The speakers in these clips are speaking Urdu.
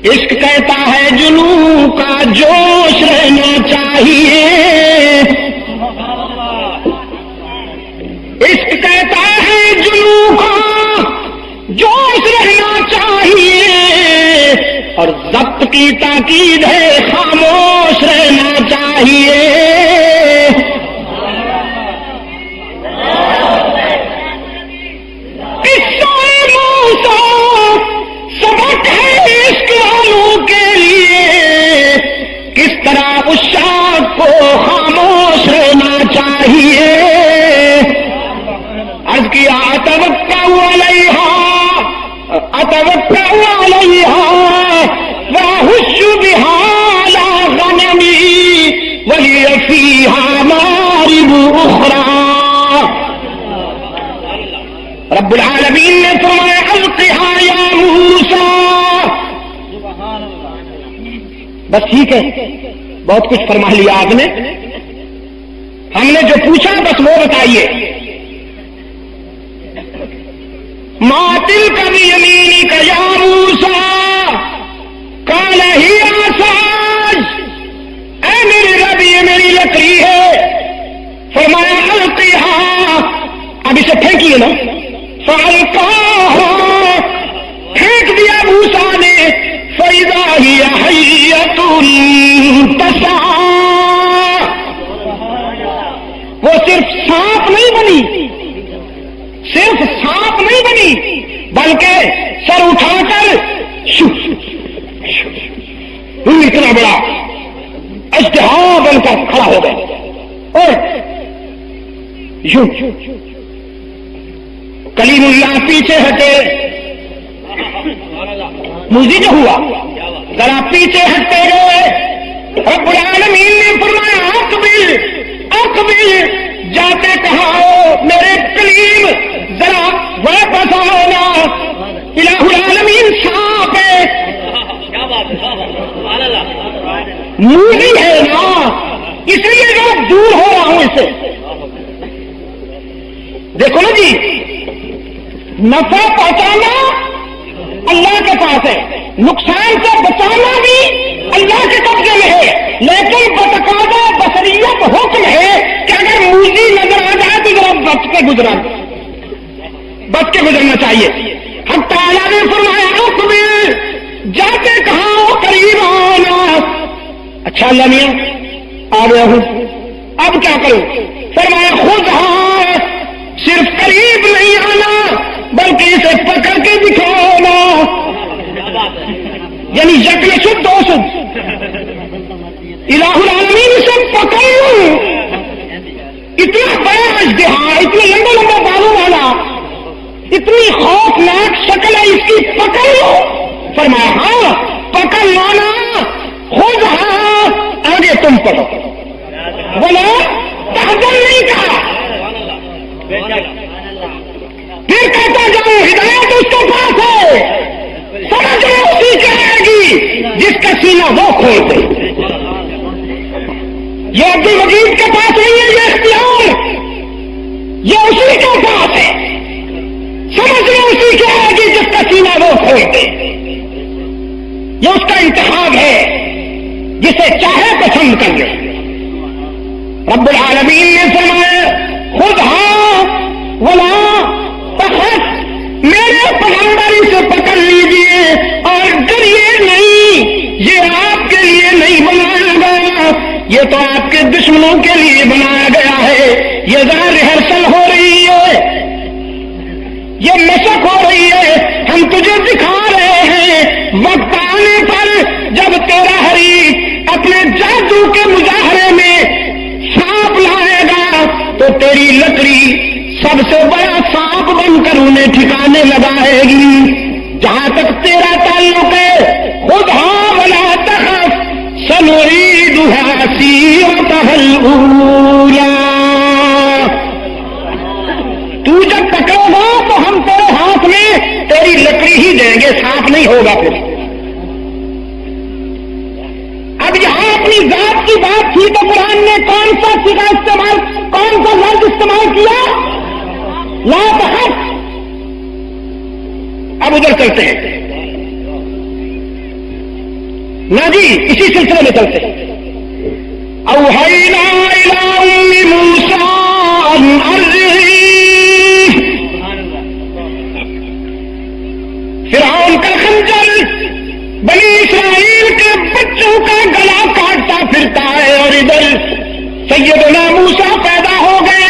عشق کہتا ہے جنوں کا جوش رہنا چاہیے، عشق کہتا ہے جنوں کا جوش رہنا چاہیے، اور ضبط کی تاکید ہے خاموش رہنا چاہیے۔ سبق ہے عشق والوں کے لیے، کس طرح اس شاخ کو خاموش رہنا چاہیے۔ عرض کیا اتوکل علیہا واحش بہا علی غنمی ولی فیہا مآرب اخری۔ رب العالمین نے فرمایا القھا یا موسیٰ۔ بس ٹھیک ہے، بہت کچھ فرما لیا آپ نے، ہم نے جو پوچھا بس وہ بتائیے۔ ما تلک بیمینک یا موسیٰ قال ہی عصائی، اے میرے رب یہ میری لکڑی ہے۔ فرمایا القھا، اب اسے پھینکیے نا۔ فَأَلْقَاهَا، پھینک دیا موسیٰ نے، فَإِذَا هِيَ حَيَّةٌ تَسْعَىٰ، وہ صرف سانپ نہیں بنی، صرف سانپ نہیں بنی، بلکہ سر اٹھا کر اتنا بڑا اژدہا بن کر کھڑا ہو گیا، اور یوں کلیم اللہ پیچھے ہٹے، موزی جو ہوا ذرا پیچھے ہٹتے گئے۔ رب العالمین نے فرمایا اقبل اقبل، جاتے کہاں ہو میرے کلیم، ذرا واپس آؤ نا۔ الہ العالمین سانپ ہے، موزی ہے نا، اس لیے میں دور ہو رہا ہوں اس سے۔ دیکھو نا جی، نفع پہنچانا اللہ کے پاس ہے، نقصان سے بچانا بھی اللہ کے قبضے میں ہے، لیکن بتقاضا بصریت حکم ہے کہ اگر موزی نظر آ جائے تو ذرا بچ کے گزرنا چاہیے۔ ہم تعالیٰ نے فرمایا اقبل، جاتے کہاں ہو قریب آنا۔ اچھا اللہ میاں آ گیا ہوں، اب کیا کروں؟ فرمایا خود ہاں، صرف قریب نہیں آنا بلکہ اسے پکڑ کے دکھانا، یعنی یکل شد دو شد، الہ العالمین اسے پکڑ لوں۔ اتنا بڑا اژدہا، اتنے لمبے لمبے بالوں والا، اتنی خوفناک شکل ہے اس کی، پکڑ لو۔ فرمایا ہاں پکڑ لانا، خود ہاں آگے تم پڑھو، بولو تحزن نہیں کہا، پھر کہتا جاؤ ہدایت اس کے پاس ہے، سمجھ لو اسی کے آئے گی جس کا سینہ وہ کھول دے۔ یہ عبد المجید کے پاس نہیں ہے یہ اختیار، یہ اسی کے پاس ہے، سمجھ لو اسی کے آئے گی جس کا سینہ وہ کھول دے۔ یہ اس کا انتخاب ہے، جسے چاہے پسند کر لے۔ رب العالمین نے فرمایا خود ہاں ولا تخف، میرے پیغمبر سے پکڑ لیجیے اور ڈریے نہیں، یہ آپ کے لیے نہیں بنایا گیا، یہ تو آپ کے دشمنوں کے لیے بنایا گیا ہے۔ یہ ذرا ریہرسل ہو رہی ہے، یہ مشق ہو رہی ہے، ہم تجھے دکھا رہے ہیں، وقت آنے پر جب تیرا حریف اپنے جادو کے مظاہرے میں سانپ لائے گا تو تیری لکڑی سب سے بڑا سانپ بن کر انہیں ٹھکانے لگائے گی۔ جہاں تک تیرا تعلق ہے خود ہاں ولا تخف سنعیدها سیرتها الاولی، تو جب پکڑو گا تو ہم تیرے ہاتھ میں تیری لکڑی ہی دیں گے، سانپ نہیں ہوگا۔ پھر اب یہاں اپنی ذات کی بات تھی تو قرآن نے کون سا صیغہ استعمال، کون سا لفظ استعمال کیا؟ لا تخف۔ اب ادھر چلتے ہیں، نہ جی اسی سلسلے میں چلتے اوحینا الی ام موسیٰ ان ارضعیہ، فرعون کا خنجر بنی اسرائیل کے بچوں کا گلا کاٹتا پھرتا ہے، اور ادھر سیدنا موسیٰ پیدا ہو گئے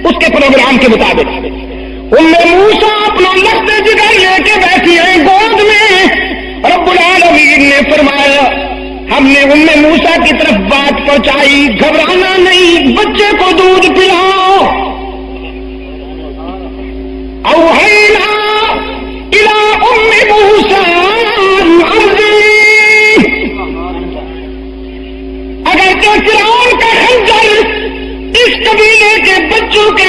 اس کے پروگرام کے مطابق۔ موسیٰ اپنا لخت جگر لے کے بیٹھی ہے گود میں، رب العالمین نے فرمایا ہم نے موسیٰ کی طرف بات پہنچائی، گھبرانا نہیں، بچے کو دودھ پلاؤ۔ اوحینا الی ام موسیٰ ان ارضعیہ، اگر کہ فرعون کا خنجر اس قبیلے کے بچوں کے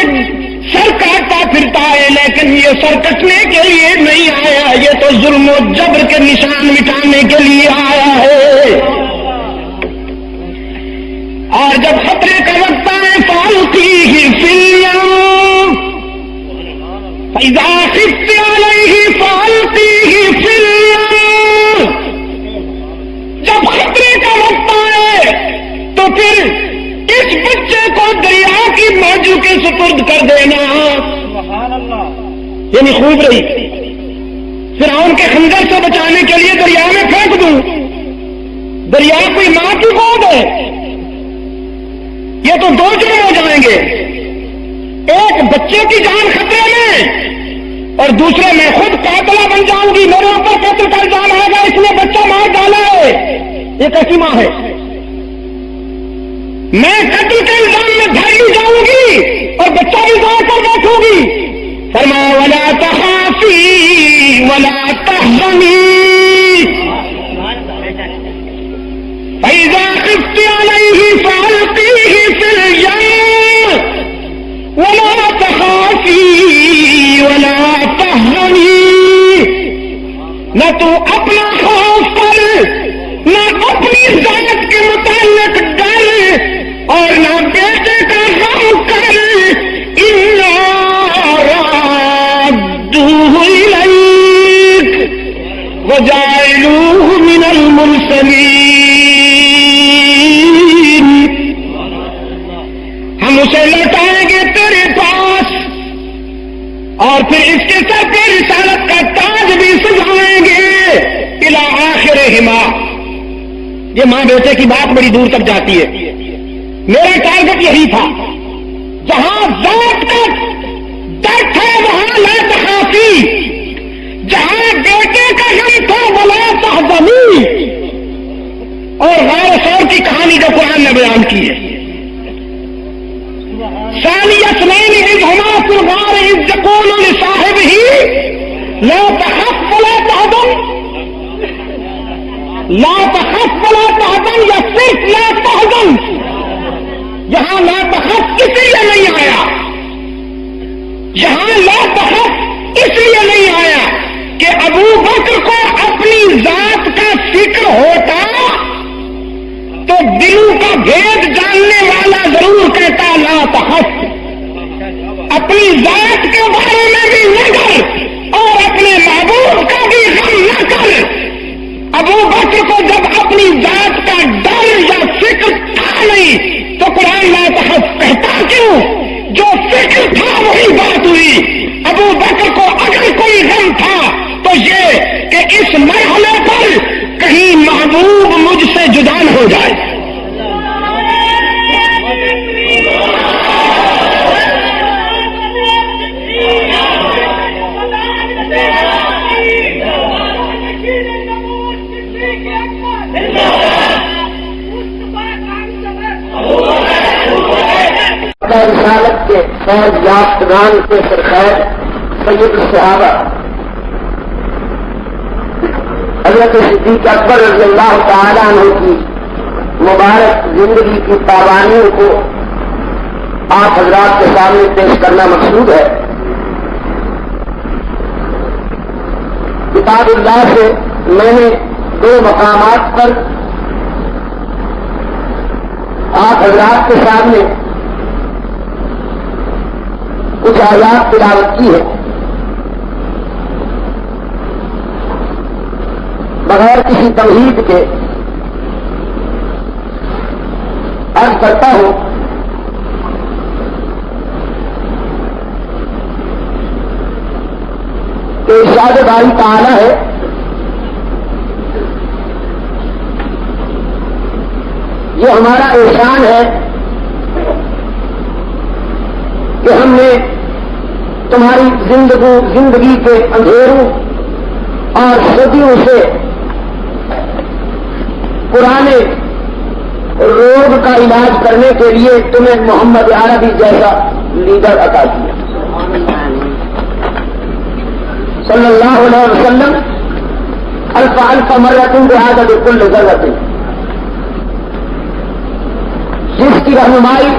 سر کاٹتا پھرتا ہے، لیکن یہ سر کٹنے کے لیے نہیں آیا، یہ تو ظلم و جبر کے نشان مٹانے کے لیے آیا ہے۔ اور جب خطرے کا وقت آئے فَأَلْقِيهِ فِي الْيَمِّ فَإِذَا خِفْتِ عَلَيْهِ فَأَلْقِيهِ فِي الْيَمِّ، جب خطرے کا وقت آئے تو پھر اس بچے کو دریا کی موجوں کے سپرد کر دینا۔ یعنی خوب رہی، فرعون کے خنجر سے بچانے کے لیے دریا میں پھینک دوں، دریا کوئی ماں کی گود ہے، یہ تو دو جرم ہو جائیں گے، ایک بچے کی جان خطرے میں اور دوسرے میں خود قاتلہ بن جاؤں گی، میرے اوپر قتل کا الزام آئے گا اس نے بچہ مار ڈالا ہے۔ یہ کیسی ماں ہے؟ میں قتل کے الزام میں دھائی جاؤں گی اور بچہ بھی گا کر بیٹھوں گی۔ فرمایا وَلَا تَخَافِي وَلَا تَحْزَنِي فَإِذَا خِفْتِ عَلَيْهِ فَأَلْقِيهِ فِي الْيَمِّ وَلَا تَخَافِي وَلَا تَحْزَنِي، نہ تو اپنا خوف کر، نہ اپنی ذات کے متعلق ڈر، اور نہ بیٹے کا غم کر، اِنَّا رَادُّوهُ إِلَيْكَ وَجَاعِلُوهُ مِنَ الْمُرْسَلِينَ، ہم اسے لوٹائیں گے تیرے پاس اور پھر اس کے سر پہ رسالت کا تاج بھی سجائیں گے۔ الی آخرہما، یہ ماں بیٹے کی بات بڑی دور تک جاتی ہے، میرا ٹارگٹ یہی تھا، جہاں ذات کا ڈر تھا وہاں لا تخافی، جہاں بیٹے کا غم تھا ولا تحزنی، اور غار ثور کی کہانی جو قرآن نے بیان کی ہے، ثانی اثنین اذ ہما فی الغار اذ یقول لصاحبہ لا تخف ولا تحزن، لا تخف ولا تحزن یا صرف لا تحزن، یہاں لا تخف اس لیے نہیں آیا، یہاں لا تخف اس لیے نہیں آیا کہ ابو بکر کو اپنی ذات کا فکر ہوتا تو دلوں کا بھید جاننے والا ضرور کہتا لا تخف، اپنی ذات کے بارے میں بھی نہ ڈر اور اپنے محبوب کا بھی غم نہ کر۔ ابو بکر کو جب اپنی ذات کا ڈر یا فکر تھا نہیں تو قرآن لا تخف کہتا کیوں؟ جو فکر تھا وہی بات ہوئی۔ ابو بکر کو اگر کوئی غم تھا تو یہ کہ اس مرحلے پر کہیں محبوب مجھ سے جدا نہ ہو جائے۔ رسالت کے فیض یافتگان کے سرخیر سید الصحابہ حضرت صدیق اکبر رضی اللہ تعالیٰ عنہ کی مبارک زندگی کی پابندیوں کو آپ حضرات کے سامنے پیش کرنا مقصود ہے۔ کتاب اللہ سے میں نے دو مقامات پر آپ حضرات کے سامنے کچھ آیات تلاوت کی ہے، بغیر کسی تمہید کے عرض کرتا ہوں کہ ارشاد باری تعالی ہے یہ ہمارا احسان ہے کہ ہم نے تمہاری زندگی کے اندھیروں اور صدیوں سے پرانے روگ کا علاج کرنے کے لیے تمہیں محمد عربی جیسا لیڈر عطا کیا صلی اللہ علیہ وسلم الف مرۃ بعدد کل ذرۃ جس کی رہنمائی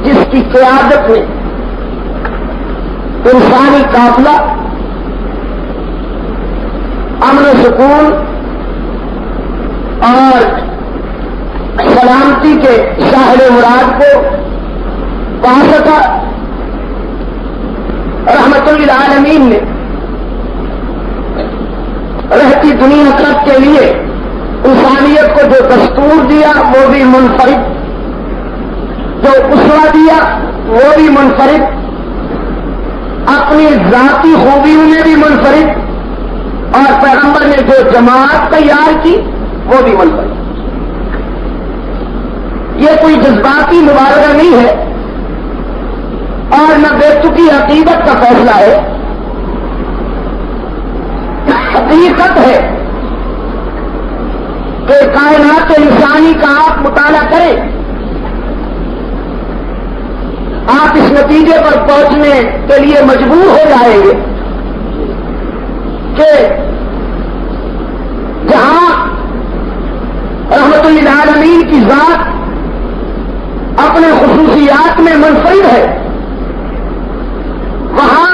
جس کی قیادت میں انسانی قافلہ امن و سکون اور سلامتی کے ساحل مراد کو پا سکا رحمت للعالمین نے رہتی دنیا تک کے لیے انسانیت کو جو دستور دیا وہ بھی منفرد، جو اسوہ دیا وہ بھی منفرد، اپنی ذاتی خوبیوں میں بھی منفرد، اور پیغمبر نے جو جماعت تیار کی وہ بھی منفرد۔ یہ کوئی جذباتی مبالغہ نہیں ہے اور نہ بے تکی عقیدت کا فیصلہ ہے، حقیقت ہے کہ کائنات انسانی کا آپ مطالعہ کریں، آپ اس نتیجے پر پہنچنے کے لیے مجبور ہو جائیں گے کہ جہاں رحمت للعالمین کی ذات اپنے خصوصیات میں منفرد ہے، وہاں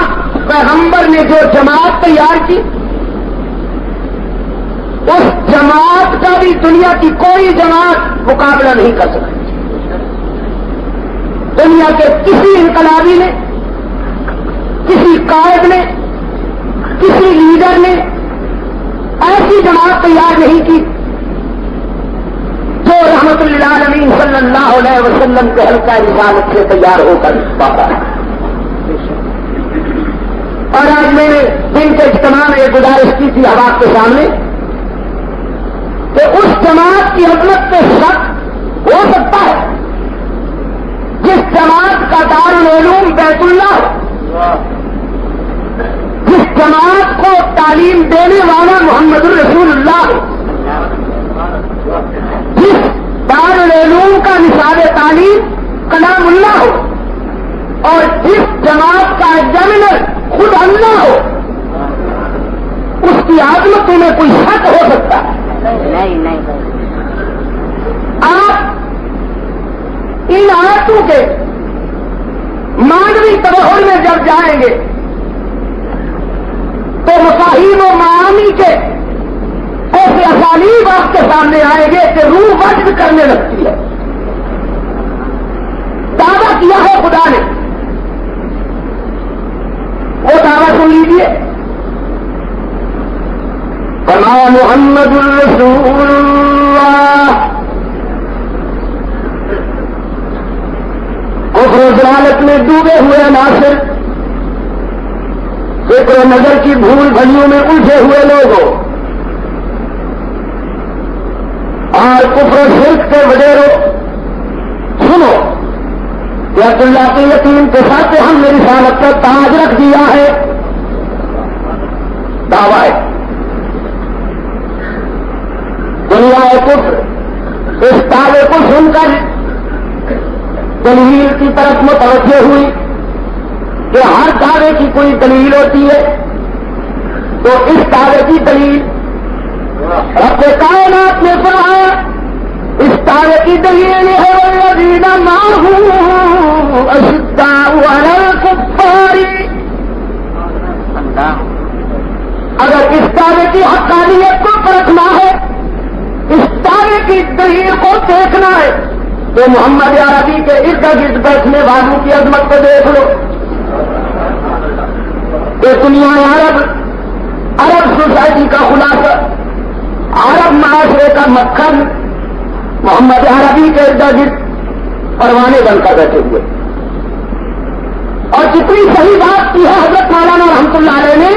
پیغمبر نے جو جماعت تیار کی اس جماعت کا بھی دنیا کی کوئی جماعت مقابلہ نہیں کر سکتی۔ دنیا کے کسی انقلابی نے، کسی قائد نے، کسی لیڈر نے ایسی جماعت تیار نہیں کی جو رحمت للعالمین صلی اللہ علیہ وسلم کے حلقہ رسالت سے تیار ہو کر پاتا ہے۔ اور آج میں نے دن کے اجتماع میں یہ گزارش کی تھی آپ کے سامنے کہ اس جماعت کی عظمت پہ شک ہو سکتا ہے جس جماعت کا دارالعلوم بیت اللہ ہو، جس جماعت کو تعلیم دینے والا محمد الرسول اللہ ہو، جس دارالعلوم کا نصاب تعلیم کلام اللہ ہو، اور جس جماعت کا ایگزامینر خود اللہ ہو، اس کی عظمتوں میں کوئی شک ہو سکتا ہے؟ نہیں۔ آپ ان آیتوں کے مانوی تبہر میں جب جائیں گے تو مفاہیم و معانی کے ایسے اسالیب آپ کے سامنے آئیں گے کہ روح وجد کرنے لگتی ہے۔ دعویٰ کیا ہے خدا نے، وہ دعویٰ سن لیجیے، فرمایا محمد الرسول اللہ کفر و ضلالت میں ڈوبے ہوئے عناصر، فکر و نظر کی بھول بھلیوں میں الجھے ہوئے لوگوں اور کفر و شرک کے وڈیروں، سنو کہ اللہ کے یقین کے ساتھ ہم نے رسالت کا تاج رکھ دیا ہے۔ دعویٰ ہے دنیا کفر اس دعوے کو سن کر دلیل کی طرف متوجہ ہوئی کہ ہر دعوے کی کوئی دلیل ہوتی ہے، تو اس دعوے کی دلیل رب کائنات نے فرمایا، اس دعوے کی دلیل ہے والذین معہ اشداء علی الکفار۔ اگر اس دعوے کی حقانیت کو پرکھنا ہے، اس دعوے کی دلیل کو دیکھنا ہے، تو محمد عربی کے ارد گرد بیٹھنے والوں کی عظمت کو دیکھ لو۔ یہ دنیا عرب سوسائٹی کا خلاصہ، عرب معاشرے کا مکھن محمد عربی کے ارد گرد پروانے بن کر بیٹھے ہوئے. اور جتنی صحیح بات کی ہے حضرت مولانا رحمۃ اللہ علیہ نے،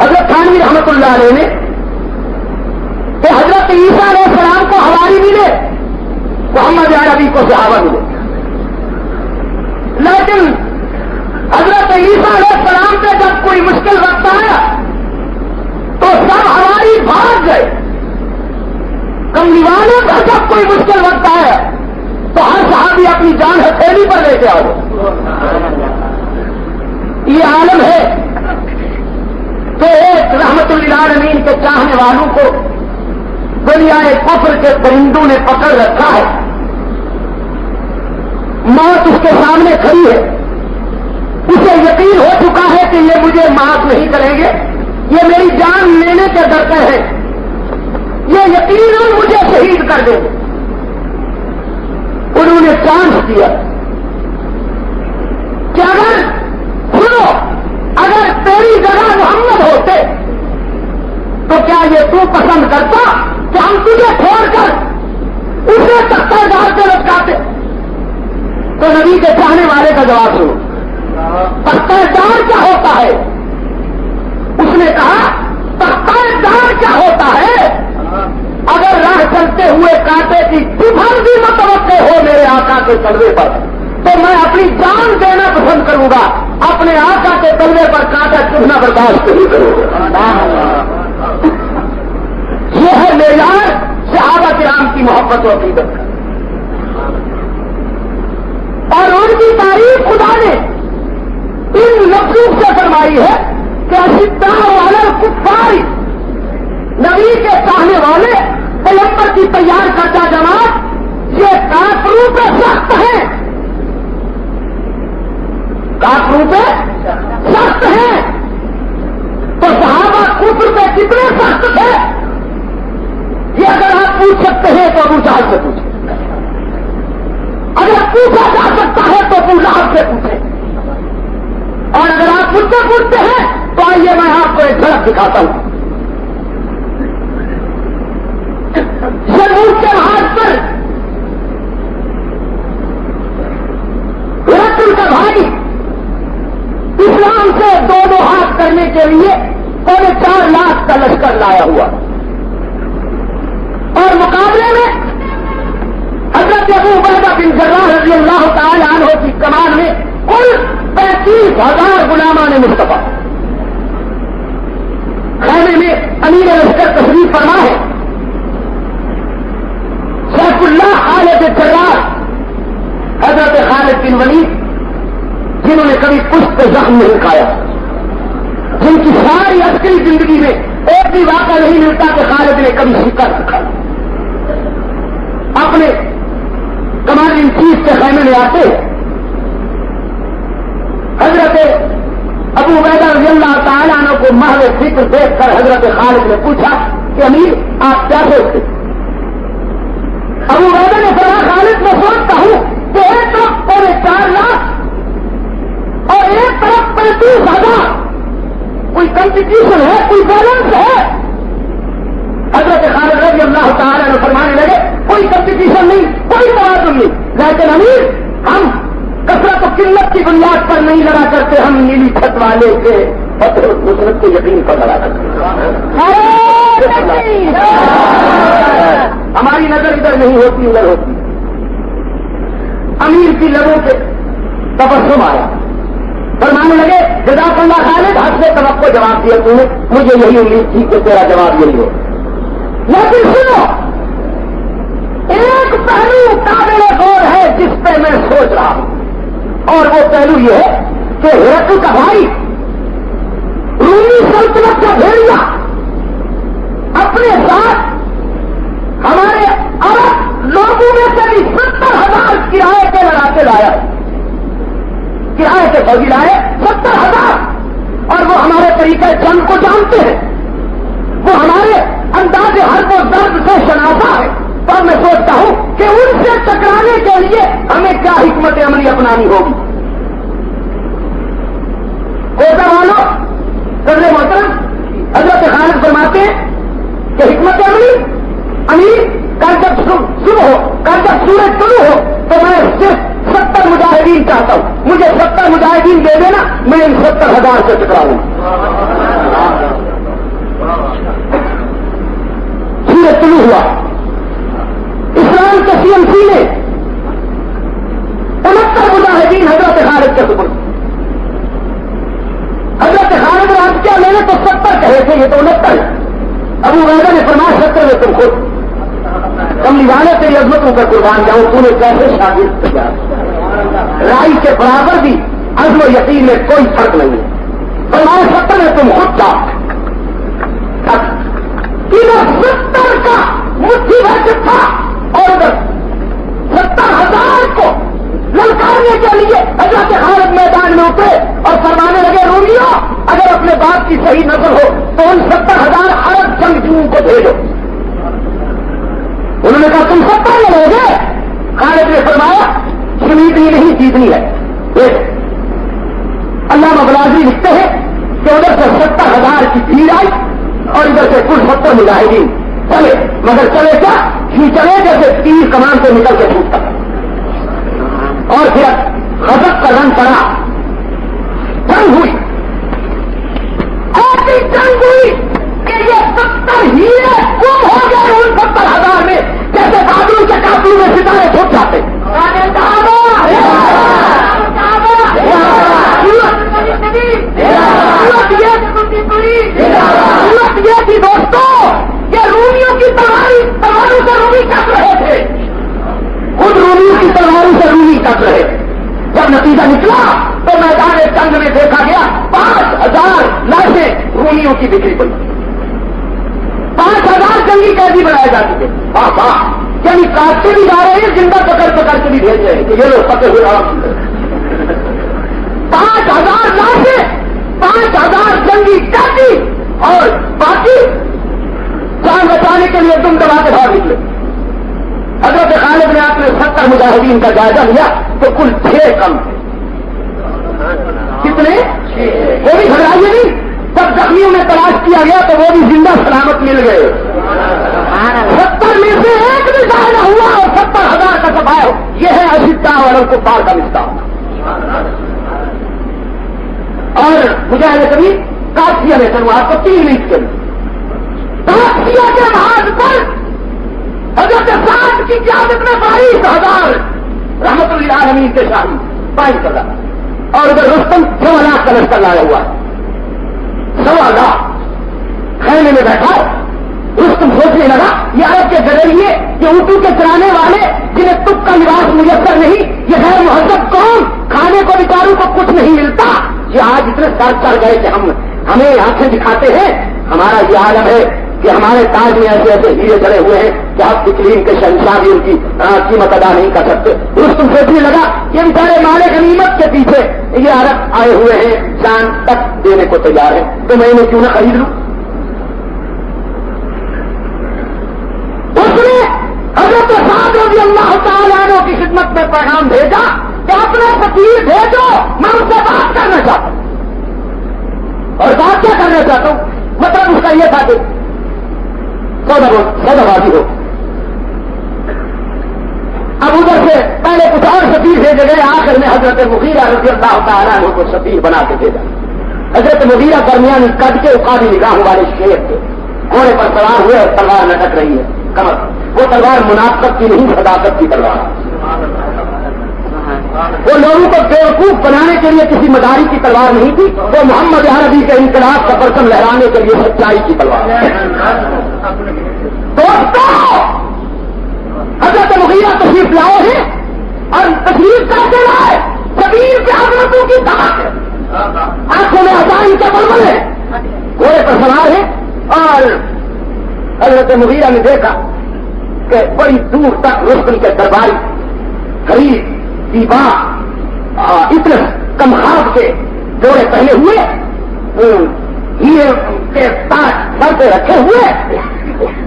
حضرت تھانوی رحمۃ اللہ علیہ نے، کہ حضرت عیسیٰ علیہ السلام کو حواری ملے، محمد عربی کو صحابہ ملے، لیکن حضرت عیسیٰ علیہ السلام پہ جب کوئی مشکل وقت آیا تو سب حواری بھاگ گئے. کملی والے پر جب کوئی مشکل وقت آیا تو ہر صحابی اپنی جان ہتھیلی پر لے کے آؤ. یہ عالم ہے کہ ایک رحمت للعالمین کے چاہنے والوں کو دنیا کفر کے درندوں نے پکڑ رکھا ہے. موت اس کے سامنے کھڑی ہے، اسے یقین ہو چکا ہے کہ یہ مجھے معاف نہیں کریں گے، یہ میری جان لینے کے ڈرتے ہیں، یہ یقیناً مجھے شہید کر دیں گے. انہوں نے چانس دیا کہ اگر تیری جگہ محمد ہوتے تو کیا یہ تو پسند کرتا کہ ہم تجھے چھوڑ کر اسے تختہ ڈال کے لٹکاتے؟ تو نبی کے چاہنے والے کا جواب سنو. تختہ ڈال کیا ہوتا ہے؟ اس نے کہا تختہ ڈال کیا ہوتا ہے؟ اگر راہ چلتے ہوئے کانٹے کی چبھن بھی متوقع ہو میرے آقا کے تلوے پر تو میں اپنی جان دینا پسند کروں گا، اپنے آقا کے تلوے پر کانٹا چبھنا برداشت نہیں کروں گا. یہ ہے معیار صحابہ کرام کی محبت و عقیدت کا. اور ان کی تعریف خدا نے ان لفظوں سے فرمائی ہے کہ اشداء علی الکفار، نبی کے چاہنے والے پیغمبر کی تیار کردہ جماعت یہ کافروں پہ سخت ہیں، کافروں پہ سخت ہیں. تو صحابہ کفر پہ کتنے سخت تھے یہ اگر آپ پوچھ سکتے ہیں تو ابو جہل سے پوچھیں، اگر پوچھا جا سکتا ہے تو ابو لہب سے پوچھیں، اور اگر آپ مجھ سے پوچھتے ہیں تو آئیے میں آپ کو ایک جھلک دکھاتا ہوں. یموت کے ہاتھ پر ہرقل کا بھائی اسلام سے دو ہاتھ کرنے کے لیے 4.5 لاکھ کا لشکر لایا ہوا، اور مقابلے میں حضرت ابو عبیدہ بن جراح رضی اللہ تعالی عنہ کی کمان میں کل 35,000 غلامان مصطفیٰ. خیمے میں امیر لشکر تشریف فرما ہے سیف اللہ خالد جراح حضرت خالد بن ولید، جنہوں نے کبھی پشت پہ زخم نہیں کھایا، جن کی ساری عسکری زندگی میں ایک بھی واقعہ نہیں ملتا کہ خالد نے کبھی شکست کھائی. اپنے کمانڈر ان چیف کے خیمے میں آتے حضرت ابو عبیدہ رضی اللہ تعالیٰ عنہ کو محو فکر دیکھ کر حضرت خالد نے پوچھا کہ امیر آپ کیا سوچتے؟ ابو عبیدہ نے فرمایا خالد میں سوچتا ہوں کہ ایک طرف 4.5 لاکھ اور ایک طرف 35,000، کوئی کمپٹیشن ہے، کوئی بیلنس ہے. حضرت خالد رضی اللہ تعالیٰ عنہ فرمانے لگے کوئی کمپٹیشن نہیں، کوئی توازن نہیں، لیکن امیر ہم کثرت و قلت کی بنیاد پر نہیں لڑا کرتے، ہم نیلی چھت والے کے فخر و نصرت کے یقین پر لڑا کرتے. ہماری نظر ادھر نہیں ہوتی، ادھر ہوتی. امیر کی لبوں کے تبسم آیا، فرمانے لگے جزاک اللہ خالد، حسب توقع جواب دیا تم نے، مجھے یہی امید تھی کہ تیرا جواب یہی ہو. لیکن سنو، ایک پہلو قابل غور ہے جس پہ میں سوچ رہا ہوں، اور وہ پہلو یہ ہے کہ ہرقل کا بھائی رومی سلطنت کا بھیڑیا اپنے ساتھ ہمارے عرب لوگوں میں سے بھی 70,000 کرائے کے لڑاتے لایا، کرائے کے فوجی لائے 70,000، اور وہ ہمارے طریقے جنگ کو جانتے ہیں، وہ ہمارے انداز حرب و ضرب سے شناسا ہے. اور میں سوچتا ہوں کہ ان سے ٹکرانے کے لیے ہمیں کیا حکمت عملی اپنانی ہوگی. کوٹا والوں قدر محترم حضرت خالد فرماتے ہیں کہ حکمت عملی امیر کا جب صبح ہو، کا جب سورج طلوع ہو تو میں صرف 70 مجاہدین چاہتا ہوں، مجھے 70 مجاہدین دے دینا، میں ان 70,000 سے ٹکراؤں۔ سورج طلوع ہوا، اسلام کے CMC نے 69 مجاہدین حضرت خالد کے سپرد۔ حضرت خالد رات کیا میں نے تو 70 کہے تھے، یہ تو 69 ہے۔ ابو عبیدہ نے فرمایا 70 میں تم خود کملی والے تیری عظمتوں پر قربان جاؤں، تو نے کیسے شاگرد تیار، رائی کے برابر بھی عزم و یقین میں کوئی فرق نہیں ہے۔ فرمایا 70 میں تم خود جاؤ۔ 70 کا مٹھی بھر چٹھا اور ادھر 70,000 کو للکارنے کے لیے حضرت خالد میدان میں اترے اور فرمانے لگے رومیوں، اگر اپنے باپ کی صحیح نسل ہو تو ان 70,000 عرب جنگجوؤں کو بھیجو۔ انہوں نے کہا تم 70 میں لوگ گے؟ خالد نے فرمایا جیتنی نہیں جیتنی ہے۔ علامہ بلازری لکھتے ہیں کہ ادھر سے 70,000 کی بھیڑ آئی اور ادھر سے کل 70 مجاہدین چلے، مگر چلے کیا چلے جیسے تیر کمان سے نکل کے چھوٹتا، اور پھر غضب کا رنگ پڑا، جنگ ہوئی، ایسی جنگ ہوئی کہ یہ 70 ہیرے گم ہو گئے ان 70,000 میں، جیسے بادلوں کے قافلے میں ستارے چھوٹ جاتے۔ یہ تھی دوستوں، یہ رومیوں کی تلواروں سے رومی کٹ رہے تھے، خود رومیوں کی تلواروں سے رومی کٹ رہے۔ جب نتیجہ نکلا تو میدان جنگ میں دیکھا گیا 5,000 لاشیں رومیوں کی بکھری پڑی، 5,000 جنگی قیدی بنائے جا چکے۔ یعنی کاٹتے بھی جا رہے ہیں، زندہ پکڑ کے بھی بھیج رہے ہیں کہ یہ لوگ پکے ہوئے آرام سے 5,000 لاشیں، 5,000 جنگی قیدی، اور باقی جان بچانے کے لیے تم دبا کے باہر نکلے۔ حضرت خالد نے اپنے 70 مجاہدین کا جائزہ لیا تو کل 6 کم تھے۔ کتنے؟ وہ بھی گھبرائیے نہیں، جب زخمیوں میں تلاش کیا گیا تو وہ بھی زندہ سلامت مل گئے۔ 70 میں سے ایک بھی ضائع نہ ہوا اور 70,000 کا صفایا ہو۔ یہ ہے اشداء علی الکفار کا مصداق۔ اور مجاہد کبھی کاسیہ میں سنوا آپ کو 3 منٹ کے کاسیہ کے محاذ پر حضرت سعد کی قیادت میں 22,000 رحمت للعالمین کے شاہی 22,000، اور ادھر رستم 1.25 لاکھ کا لشکر لایا ہوا ہے، 1.25 لاکھ خیمے میں بیٹھا۔ رستم سوچنے لگا یہ عرب کے ذریعے یہ اونٹوں کے چرانے والے جنہیں تک کا لباس میسر نہیں، یہ غیر مہذب قوم، کھانے کو بیچاروں کو کچھ نہیں ملتا، یہ آج اتنے سر چڑھ گئے کہ ہمیں آنکھیں دکھاتے ہیں، ہمارا یہ عالم ہے کہ ہمارے تاج میں ایسے ایسے ہیرے جڑے ہوئے ہیں کہ آپ تکلیم کے شہنشاہ بھی ان کی قیمت ادا نہیں کر سکتے۔ رستم سوچنے لگا یہ بیچارے مال غنیمت کے پیچھے یہ عرب آئے ہوئے ہیں، جان تک دینے کو تیار ہے، تو میں انہیں کیوں نہ خرید لوں۔ اس نے حضرت سعد رضی اللہ تعالیٰ عنہ کی خدمت میں پیغام بھیجا کہ اپنا فقیر بھیجو، میں ان سے بات کرنا چاہتا ہوں۔ اور بات کیا کرنا چاہتا ہوں؟ مطلب اس کا یہ تھا کہ سودا بازی ہو۔ اب ادھر سے پہلے کچھ اور سفیر بھیجے گئے، آخر میں حضرت مغیرہ رضی اللہ تعالیٰ عنہ کو سفیر بنا کے بھیجا۔ حضرت مغیرہ درمیان قد کے اقادی نگاہوں والے شیر تھے، گھوڑے پر سوار ہوئے اور تلوار لٹک رہی ہے کمر، وہ تلوار منافقت کی نہیں صداقت کی تلوار۔ وہ لوگوں کو بیوقوف بنانے کے لیے کسی مداری کی تلوار نہیں تھی، وہ محمد عربی کے انقلاب کا پرچم لہرانے کے لیے سچائی کی تلوار۔ دوستوں حضرت مغیرہ تشریف لائے ہیں اور تشریف کرتے لائے شبیر کے حضرتوں کی طاقت ہے، آنکھوں میں عزائم کے بلبل ہے، گھوڑے پر سوار ہے، اور حضرت مغیرہ نے دیکھا کہ بڑی دور تک رستم کے درباری غریب دیبا اتنے کم خواب کے جوڑے پہنے ہوئے، ہیرے کے تاج سر پہ رکھے ہوئے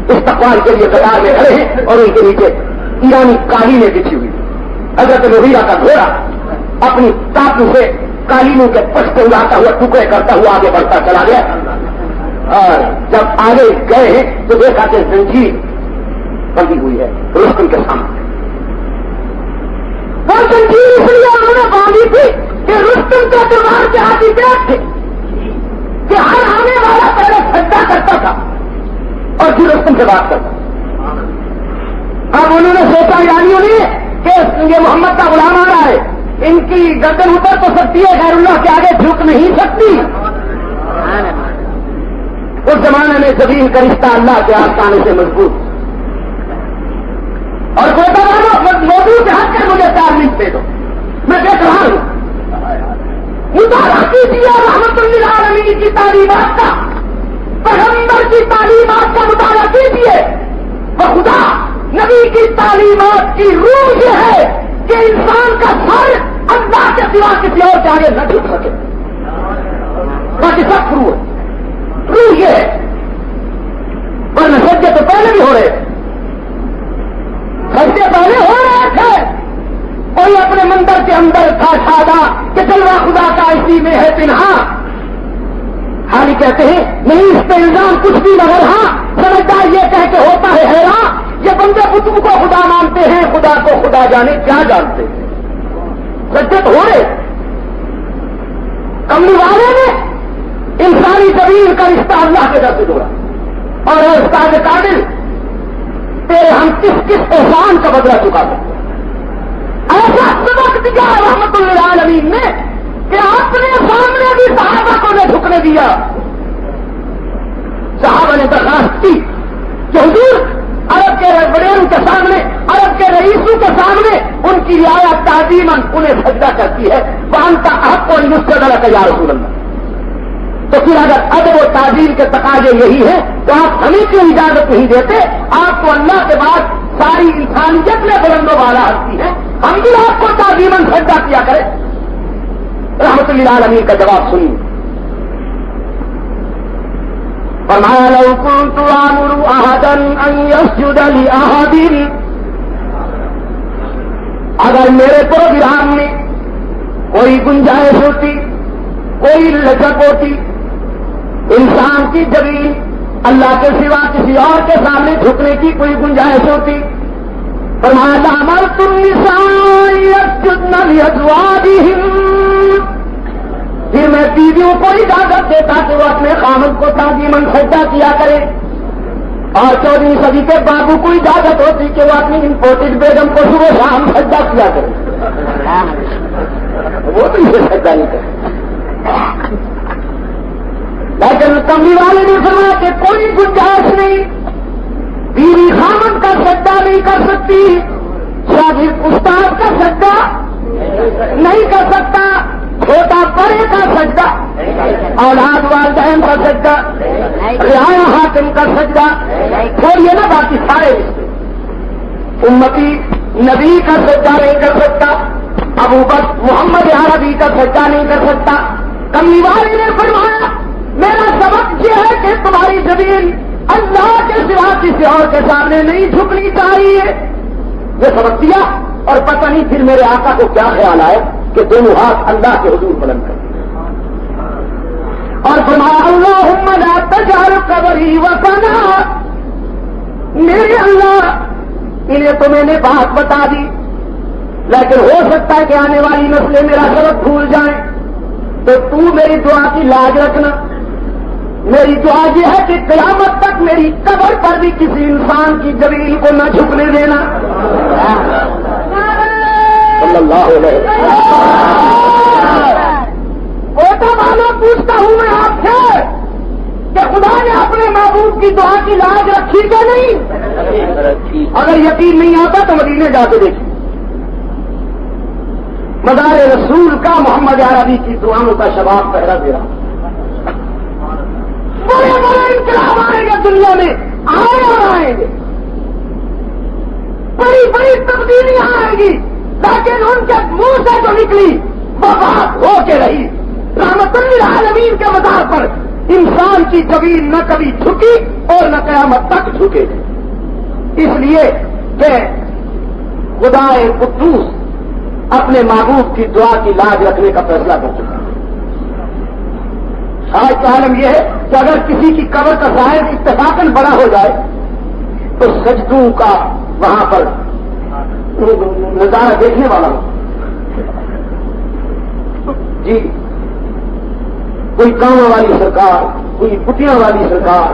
استقبال کے لیے قطار میں کھڑے ہیں، اور ان کے نیچے ایرانی قالینیں بچھی ہوئی۔ حضرت مغیرہ کا گھوڑا اپنی ٹاپو سے قالینوں کے پشتے اڑاتا ہوا ٹکڑے کرتا ہوا آگے بڑھتا چلا گیا، اور جب آگے گئے ہیں تو دیکھا کہ زنجیر بندھی ہوئی ہے رستم کے سامنے۔ وہ زنجیر اس لیے انہوں نے باندھی تھی کہ رستم کے دربار کے ہاتھی بیٹھ تھے کہ ہر آنے والا پہلے سجدہ کرتا تھا اور پھر رستم سے بات کرتا. اب انہوں نے سوچا یعنی انہیں کہ یہ محمد کا غلام آ رہا ہے, ان کی گردن اتر تو سکتی ہے, غیر اللہ کے آگے جھک نہیں سکتی. اس زمانے میں زمین کا رشتہ اللہ کے آستانے سے مضبوط, اور کوئی موضوع کے حق کر مجھے 4 منٹ دے دو, میں دیکھ رہا ہوں. مطالعہ کیجیے رحمت للعالمین کی تعلیمات کا, پیغمبر کی تعلیمات کا مطالعہ کیجیے. بخدا نبی کی تعلیمات کی روح یہ ہے کہ انسان کا سر اللہ کے سوا کسی اور کے آگے نہ جھک سکے. باقی سب روح یہ ہے. ورنہ سجدے تو پہلے بھی ہو رہے, سجدے پہلے ہو رہے تھے. کوئی اپنے مندر کے اندر تھا سادہ کہ جلوہ خدا کا اسی میں ہے پنہا. حالی کہتے ہیں نہیں اس پہ الزام کچھ بھی مگر ہاں سمجھدار یہ کہہ کے ہوتا ہے حیران, یہ بندے بتوں کو خدا مانتے ہیں, خدا کو خدا جانے کیا جانتے ہیں. سجدے تو ہو رہے. کملی والے نے انسانی زمین کا رشتہ اللہ کے در سے جوڑا, اور استاد قادر تیرے ہم کس کس احسان کا بدلہ چکا سکتے. ایسا سبق دیا رحمت للعالمین نے کہ اپنے سامنے بھی صحابہ کو نے جھکنے دیا. صحابہ نے درخواست کی کہ حضور عرب کے وڈیروں کے سامنے, عرب کے رئیسوں کے سامنے ان کی رعایا تعظیماً انہیں سجدہ کرتی ہے, وانتا حق اور مسجد یا رسول اللہ. تو پھر اگر ادب و تعظیم کے تقاضے یہی ہے تو آپ ہمیں کیوں اجازت نہیں دیتے؟ آپ تو اللہ کے بعد ساری انسانیت میں بلند و بالا ہستی ہے, ہم بھی آپ کو تعظیماً سجدہ کیا کریں. رحمت للعالمین کا جواب سنیے. فرمایا لو كنت آمر أحدا أن يسجد لأحد, اگر میرے پروگرام میں کوئی گنجائش ہوتی, کوئی لچک ہوتی, انسان کی جبین اللہ کے سوا کسی اور کے سامنے جھکنے کی کوئی گنجائش ہوتی, فرمایا لأمرت النساء يسجدن لأزواجهن, پھر میں بیویوں کو اجازت دیتا کہ وہ اپنے خامد کو تعظیماً سجدہ کیا کرے, اور 14ویں صدی کے بابو کو اجازت ہوتی کہ وہ اپنی امپورٹڈ بیگم کو صبح شام سجدہ کیا کرے. وہ تو اسے سجدہ نہیں کرے. لیکن کملی والے نے فرمایا کہ کوئی گنجائش نہیں, بیوی خامد کا سجدہ نہیں کر سکتی, شاگرد استاد کا سجدہ نہیں کر سکتا, چھوٹا بڑے کا سجدہ, اولاد والدین کا سجدہ, رعایا حاکم کا سجدہ, چھوڑیے نا باقی سارے رشتے. امتی نبی کا سجدہ نہیں کر سکتا, ابو بکر محمد عربی کا سجدہ نہیں کر سکتا. کملی والے نے فرمایا میرا سبق یہ ہے کہ تمہاری زمین اللہ کے سوا کسی اور کے سامنے نہیں جھکنی چاہیے. یہ سبق دیا, اور پتہ نہیں پھر میرے آقا کو کیا خیال آئے کہ دونوں ہاتھ اللہ کے حضور بلند کر, اور فرمایا اللہم لا تجعل قبری وطنا, میرے اللہ انہیں تو میں نے بات بتا دی, لیکن ہو سکتا ہے کہ آنے والی نسلیں میرا سبق بھول جائیں, تو تو میری دعا کی لاج رکھنا. میری دعا یہ ہے کہ قیامت تک میری قبر پر بھی کسی انسان کی جبین کو نہ جھکنے دینا. صلی اللہ علیہ وسلم. کوٹا والا پوچھتا ہوں میں آپ سے کہ خدا نے اپنے محبوب کی دعا کی لاج رکھی کہ نہیں؟ اگر یقین نہیں آتا تو مدینے جا کے دیکھیں, مزار رسول کا محمد عربی کی دعاؤں کا شباب پہرا دے رہا. بڑے بڑے انقلاب آئیں گے دنیا میں, آئے اور آئیں گے, بڑی بڑی تبدیلیاں آئیں گی, لیکن ان کے منہ سے جو نکلی وہ بات ہو کے رہی. رحمت للعالمین کے مزار پر انسان کی زمین نہ کبھی جھکی اور نہ قیامت تک جھکے, اس لیے کہ خدا قدوس اپنے محبوب کی دعا کی لاج رکھنے کا فیصلہ کر چکا. آج کا عالم یہ ہے کہ اگر کسی کی قبر کا ظاہر اتفاقاً بڑا ہو جائے تو سجدوں کا وہاں پر نظارہ دیکھنے والا ہو, جی کوئی کاموں والی سرکار، کوئی پٹیاں والی سرکار،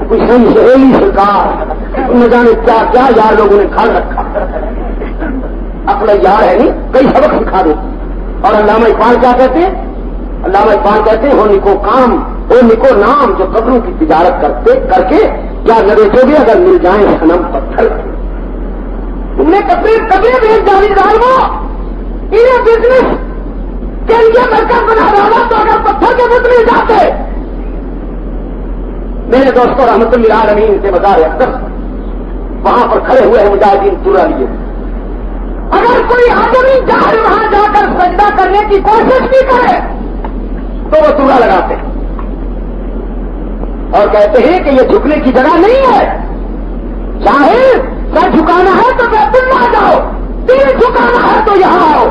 کوئی صحیح سہیلی سرکار، نہ جانے کیا کیا یار لوگوں نے کھا رکھا. اپنا یار ہے نہیں، کئی سبق سکھا دو. اور علامہ اقبال کیا کہتے ہیں؟ علامہ اقبال کہتے ہیں ہونی کو کام وہ نکو نام جو قبروں کی تجارت کر کے کیا نہ بیچو گے اگر مل جائیں صنم پتھر. تم نے کپڑے بیچ ڈالی ڈالو انہیں بزنس کے لیے مرکز بنا ڈالا تو اگر پتھر کے بت مل جاتے. میرے دوستوں رحمت اللہ عالمین کے مزار اقدس وہاں پر کھڑے ہوئے ہیں مجاہدین پورا لیے. اگر کوئی آدمی جائے وہاں جا کر سجدہ کرنے کی کوشش بھی کرے تو وہ چورا لگاتے ہیں اور کہتے ہیں کہ یہ جھکنے کی جگہ نہیں ہے. چاہے سر جھکانا ہے تو بیت اللہ جاؤ، دل جھکانا ہے تو یہاں آؤ.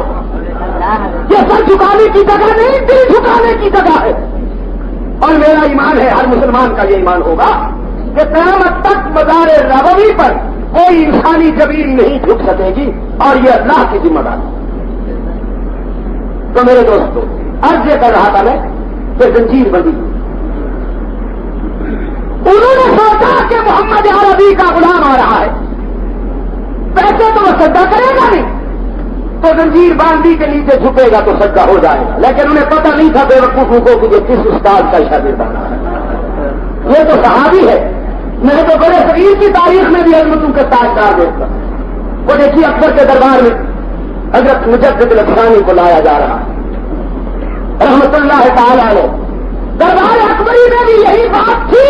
یہ سر جھکانے کی جگہ نہیں، دل جھکانے کی جگہ ہے. اور میرا ایمان ہے، ہر مسلمان کا یہ ایمان ہوگا کہ قیامت تک مزار نبوی پر کوئی انسانی زمین نہیں جھک سکے گی اور یہ اللہ کی ذمہ داری. تو میرے دوستوں عرض یہ کر رہا تھا میں کہ زنجیر بندی. انہوں نے سوچا کہ محمد عربی کا غلام آ رہا ہے، پیسے تو وہ سجدہ کرے گا نہیں، تو زنجیر باندھی کے نیچے جھکے گا تو سجدہ ہو جائے گا. لیکن انہیں پتہ نہیں تھا بے وقوفوں کو کہ یہ کس استاد کا شاگرد ہے. یہ تو صحابی ہے، میں تو بڑے صغیر کی تاریخ میں بھی عظمتوں کے تاجدار دیکھتا. وہ دیکھیے اکبر کے دربار میں حضرت مجدد الافغانی کو لایا جا رہا ہے رحمت اللہ تعالی علیہ. دربار اکبری میں بھی یہی بات تھی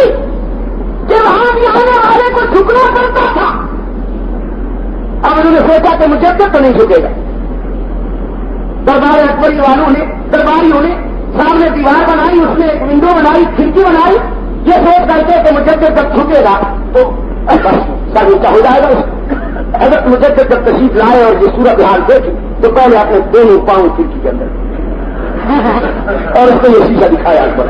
کہ وہاں بھی آنے والے کو جھکنا پڑتا تھا. اب انہوں نے سوچا کہ مجدد تو نہیں جھکے گا. دربار اکبری والوں نے، درباریوں نے سامنے دیوار بنائی، اس میں ایک ونڈو بنائی، کھڑکی بنائی، یہ سوچ کرتے کہ مجدد جب جھکے گا تو سر اونچا ہو جائے گا. حضرت مجدد جب تشریف لائے اور یہ صورت حال دیکھی تو پہلے اپنے دونوں پاؤں کھڑکی کے اندر اور اس کو یہ شیشہ دکھایا اکبر.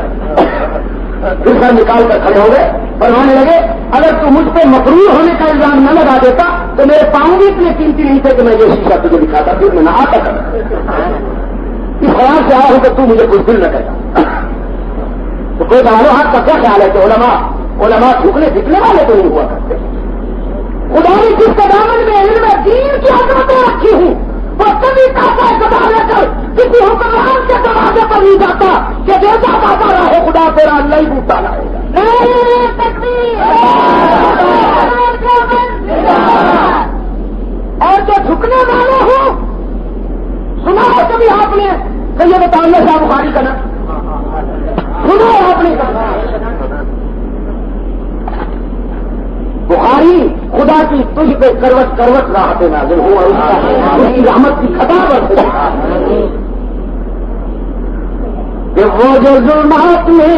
پھر سر نکال کر کھڑے ہو گئے، فرمانے لگے اگر تو مجھ پہ مقرور ہونے کا الزام نہ لگا دیتا تو میرے پاؤں بھی اتنے قیمتی نہیں تھے کہ میں یہ شیشہ تجھے دکھاتا، پھر میں نہ آتا تھا. اس خیال سے آیا ہوں کہ تو مجھے کچھ دل نہ کہتا. تو کوئی ڈالو ہاتھ کا کیا خیال ہے کہ علماء جھکنے دکھنے والے تو نہیں ہوا کرتے. خدا نے جس کے دامن میں علم دین کی عظمتیں رکھی ہوں وہ کبھی کہتا ہے خدا لے کر کسی حکمران کے دروازے پر نہیں جاتا کہ بیٹا بابا رہے خدا تیرا نہیں بوٹا لائے گا. اور جو جھکنے والے ہوں سنا ہے کبھی آپ نے سید عامر شاہ بخاری کا نا سنا ہے آپ نے بخاری خدا کی تجھ پہ کروٹ کروٹ راحت نازل ہو اور اس کی رحمت کی خطا پر کہ وہ جو ظلمات میں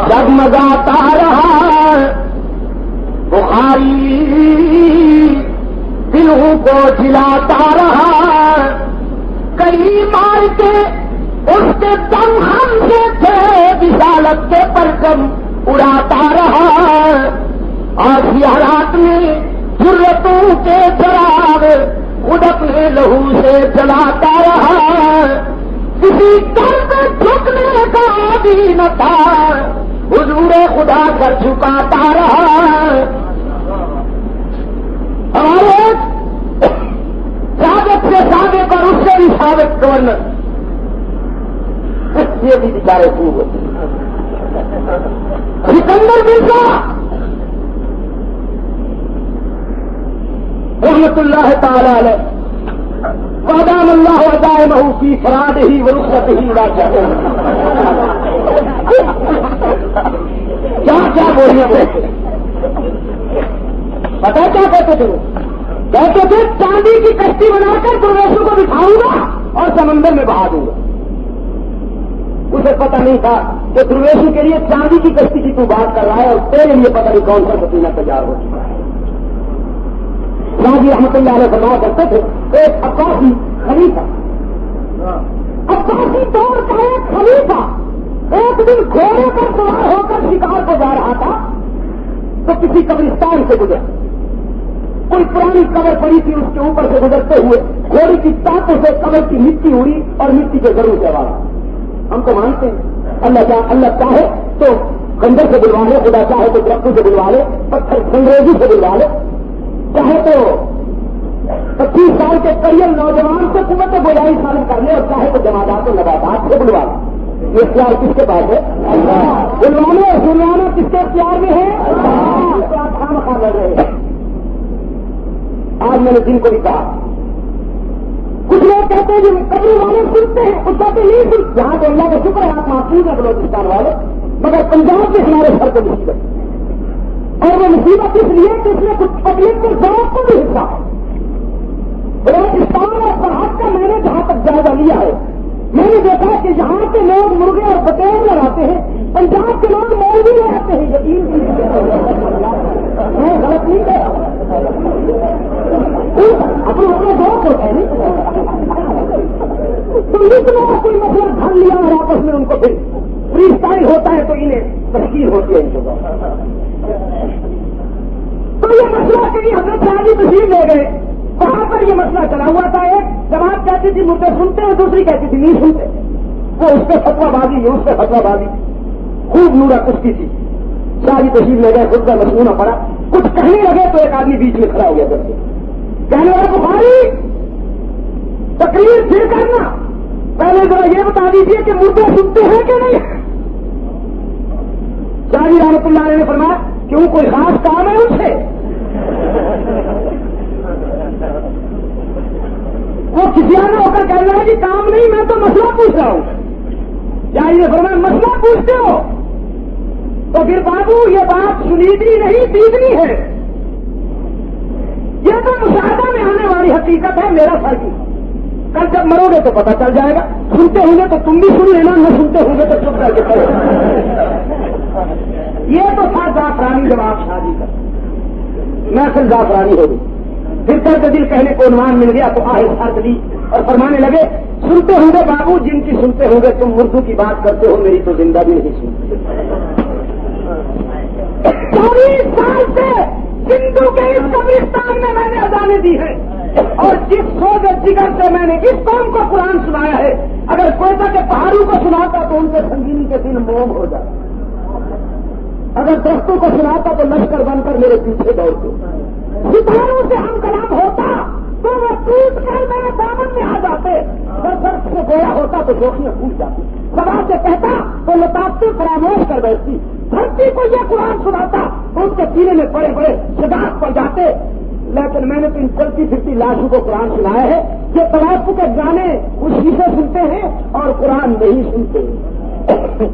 جگمگاتا رہا بخاری دلوں کو جلاتا رہا. کئی مار کے اس کے دم ہم سے تھے رسالت کے پرچم اڑاتا رہا. آسیہ رات میں جرتوں کے چراغ خود اپنے لہو سے جلاتا رہا. کسی در پہ جھکنے کا بھی نہ تھا حضور خدا کر جھکاتا رہا. ہمارے ثابت سے ثابت اور اس سے بھی ثابت گورنر یہ بھی بیچارے خوب ہوتے سکندر مرزا رحمت اللہ تعالی علیہ وادام اللہ ودائمہ فی فرادہ ورخصتہ لا چاہتے کیا بولنے تھے پتا کیا کہتے تھے وہ کہتے تھے چاندی کی کشتی بنا کر درویشوں کو بٹھاؤں گا اور سمندر میں بہا دوں گا. اسے پتہ نہیں تھا کہ درویشوں کے لیے چاندی کی کشتی کی تو بات کر رہا ہے اور تیرے لیے پتہ نہیں کون سا سفینہ تیار ہو چکا ہے. راجی رحمت اللہ علیہ فرمایا کرتے تھے ایک عباسی خلیفہ عباسی دور کا ایک خلیفہ ایک دن گھوڑے پر سوار ہو کر شکار کو جا رہا تھا تو کسی قبرستان سے گزرا. کوئی پرانی قبر پڑی تھی، اس کے اوپر سے گزرتے ہوئے گھوڑی کی ٹانکوں سے قبر کی مٹی اڑی اور مٹی کے ضرور سے آواز. ہم تو مانتے ہیں اللہ چاہے تو خنجر سے بلوا لے، خدا چاہے تو درختوں سے بلوا لے، پتھر انگریزی سے بلوا لے، چاہے تو 25 سال کے کریئر نوجوان سے قوت گویائی حاصل کر لے، اور چاہے تو جماعت و نباتات سے بلوا لے. یہ اختیار کس کے پاس ہے؟ بلوانا اور سنوانا کس کے اختیار میں ہے؟ تو آپ خامخواہ لڑ رہے ہیں. آج میں نے جن کو بھی کہا، کچھ لوگ کہتے ہیں جو قبر والے سنتے ہیں، کچھ کہتے نہیں سنتے. جہاں تو اللہ کا شکر ہے آپ محفوظ ہیں بلوچستان والے، مگر پنجاب کے ہمارے سر کو مصیبت، اور وہ مصیبت اس لیے کہ اس میں کچھ پبلک کے ذوق کو بھی حصہ ہے. بلوچستان اور سرحد کا میں نے جہاں تک جائزہ لیا ہے، میں نے دیکھا کہ یہاں کے لوگ مرغے اور بٹیر لڑاتے ہیں، پنجاب کے لوگ مولوی لڑاتے ہیں. یقین میں غلط نہیں کہہ رہا، اپنے دوست ہوتے ہیں. تو اتنا کوئی مسئلہ دھن لیا اور آپس میں ان کو پھر فری اسٹائل ہوتا ہے تو انہیں تشکیل ہوتی ہے. تو یہ مسئلہ کہیں حضرت شاہی تشریف لے گئے، وہاں پر یہ مسئلہ چلا ہوا تھا. ایک جماعت کہتی تھی مردے سنتے ہیں، دوسری کہتی تھی نہیں سنتے. وہ اس پہ فتوا بازی، یہ اس پہ فتوا بازی، خوب نورا کشتی تھی. شاہی تشریف لے گئے، خود کا مصنوعہ پڑا، کچھ کہنے لگے تو ایک آدمی بیچ میں کھڑا ہو گیا. کہنے والا بخاری تقریر پھر کرنا، پہلے ذرا یہ بتا دیجیے کہ مردے سنتے ہیں کہ نہیں. شاہی رحمۃ اللہ علیہ نے فرمایا کیوں کوئی خاص کام ہے ان سے؟ وہ کسیانہ ہو کر کہہ رہا ہے کہ کام نہیں، میں تو مسئلہ پوچھ رہا ہوں. شاہی نے فرمایا مسئلہ پوچھتے ہو تو پھر بابو یہ بات سنیدنی نہیں دیدنی ہے. یہ تو مشاہدہ میں آنے والی حقیقت ہے. میرا سر کی کل جب مرو گے تو پتہ چل جائے گا. سنتے ہوں گے تو تم بھی سن لینا، نہ سنتے ہوں گے تو چپ کر کے کرو. یہ تو تھا زعفرانی جواب شادی کا. محفل زعفرانی ہوگی. پھر درد دل کہنے کو عنوان مل گیا تو آہستہ ہاتھ لی اور فرمانے لگے سنتے ہوں گے بابو، جن کی سنتے ہوں گے تم اردو کی بات کرتے ہو، میری تو زندہ بھی نہیں سنتی. 40 سال سے ہندو کے اس قبرستان میں نے اذانیں دی ہیں، اور جس سوز جگر سے میں نے اس قوم کو قرآن سنایا ہے، اگر کوئٹہ کے پہاڑوں کو سناتا تو ان کے سنگینی کے دل موم ہو جاتا، اگر درختوں کو سناتا تو لشکر بن کر میرے پیچھے دوڑتے، ستاروں سے ہم کلام ہوتا تو وہ ٹوٹ کر میرے دامن میں آ جاتے، درخت سے گویا ہوتا تو شوخیاں پھوٹ جاتی، سوا سے کہتا تو لطافتیں فراموش کر بیٹھتی، دھرتی کو یہ قرآن سناتا تو اس کے سینے میں بڑے بڑے شداد پڑ جاتے. لیکن میں نے تو ان چلتی پھرتی لاشوں کو قرآن سنایا ہے. یہ توافق کے گانے خوشی سے سنتے ہیں اور قرآن نہیں سنتے.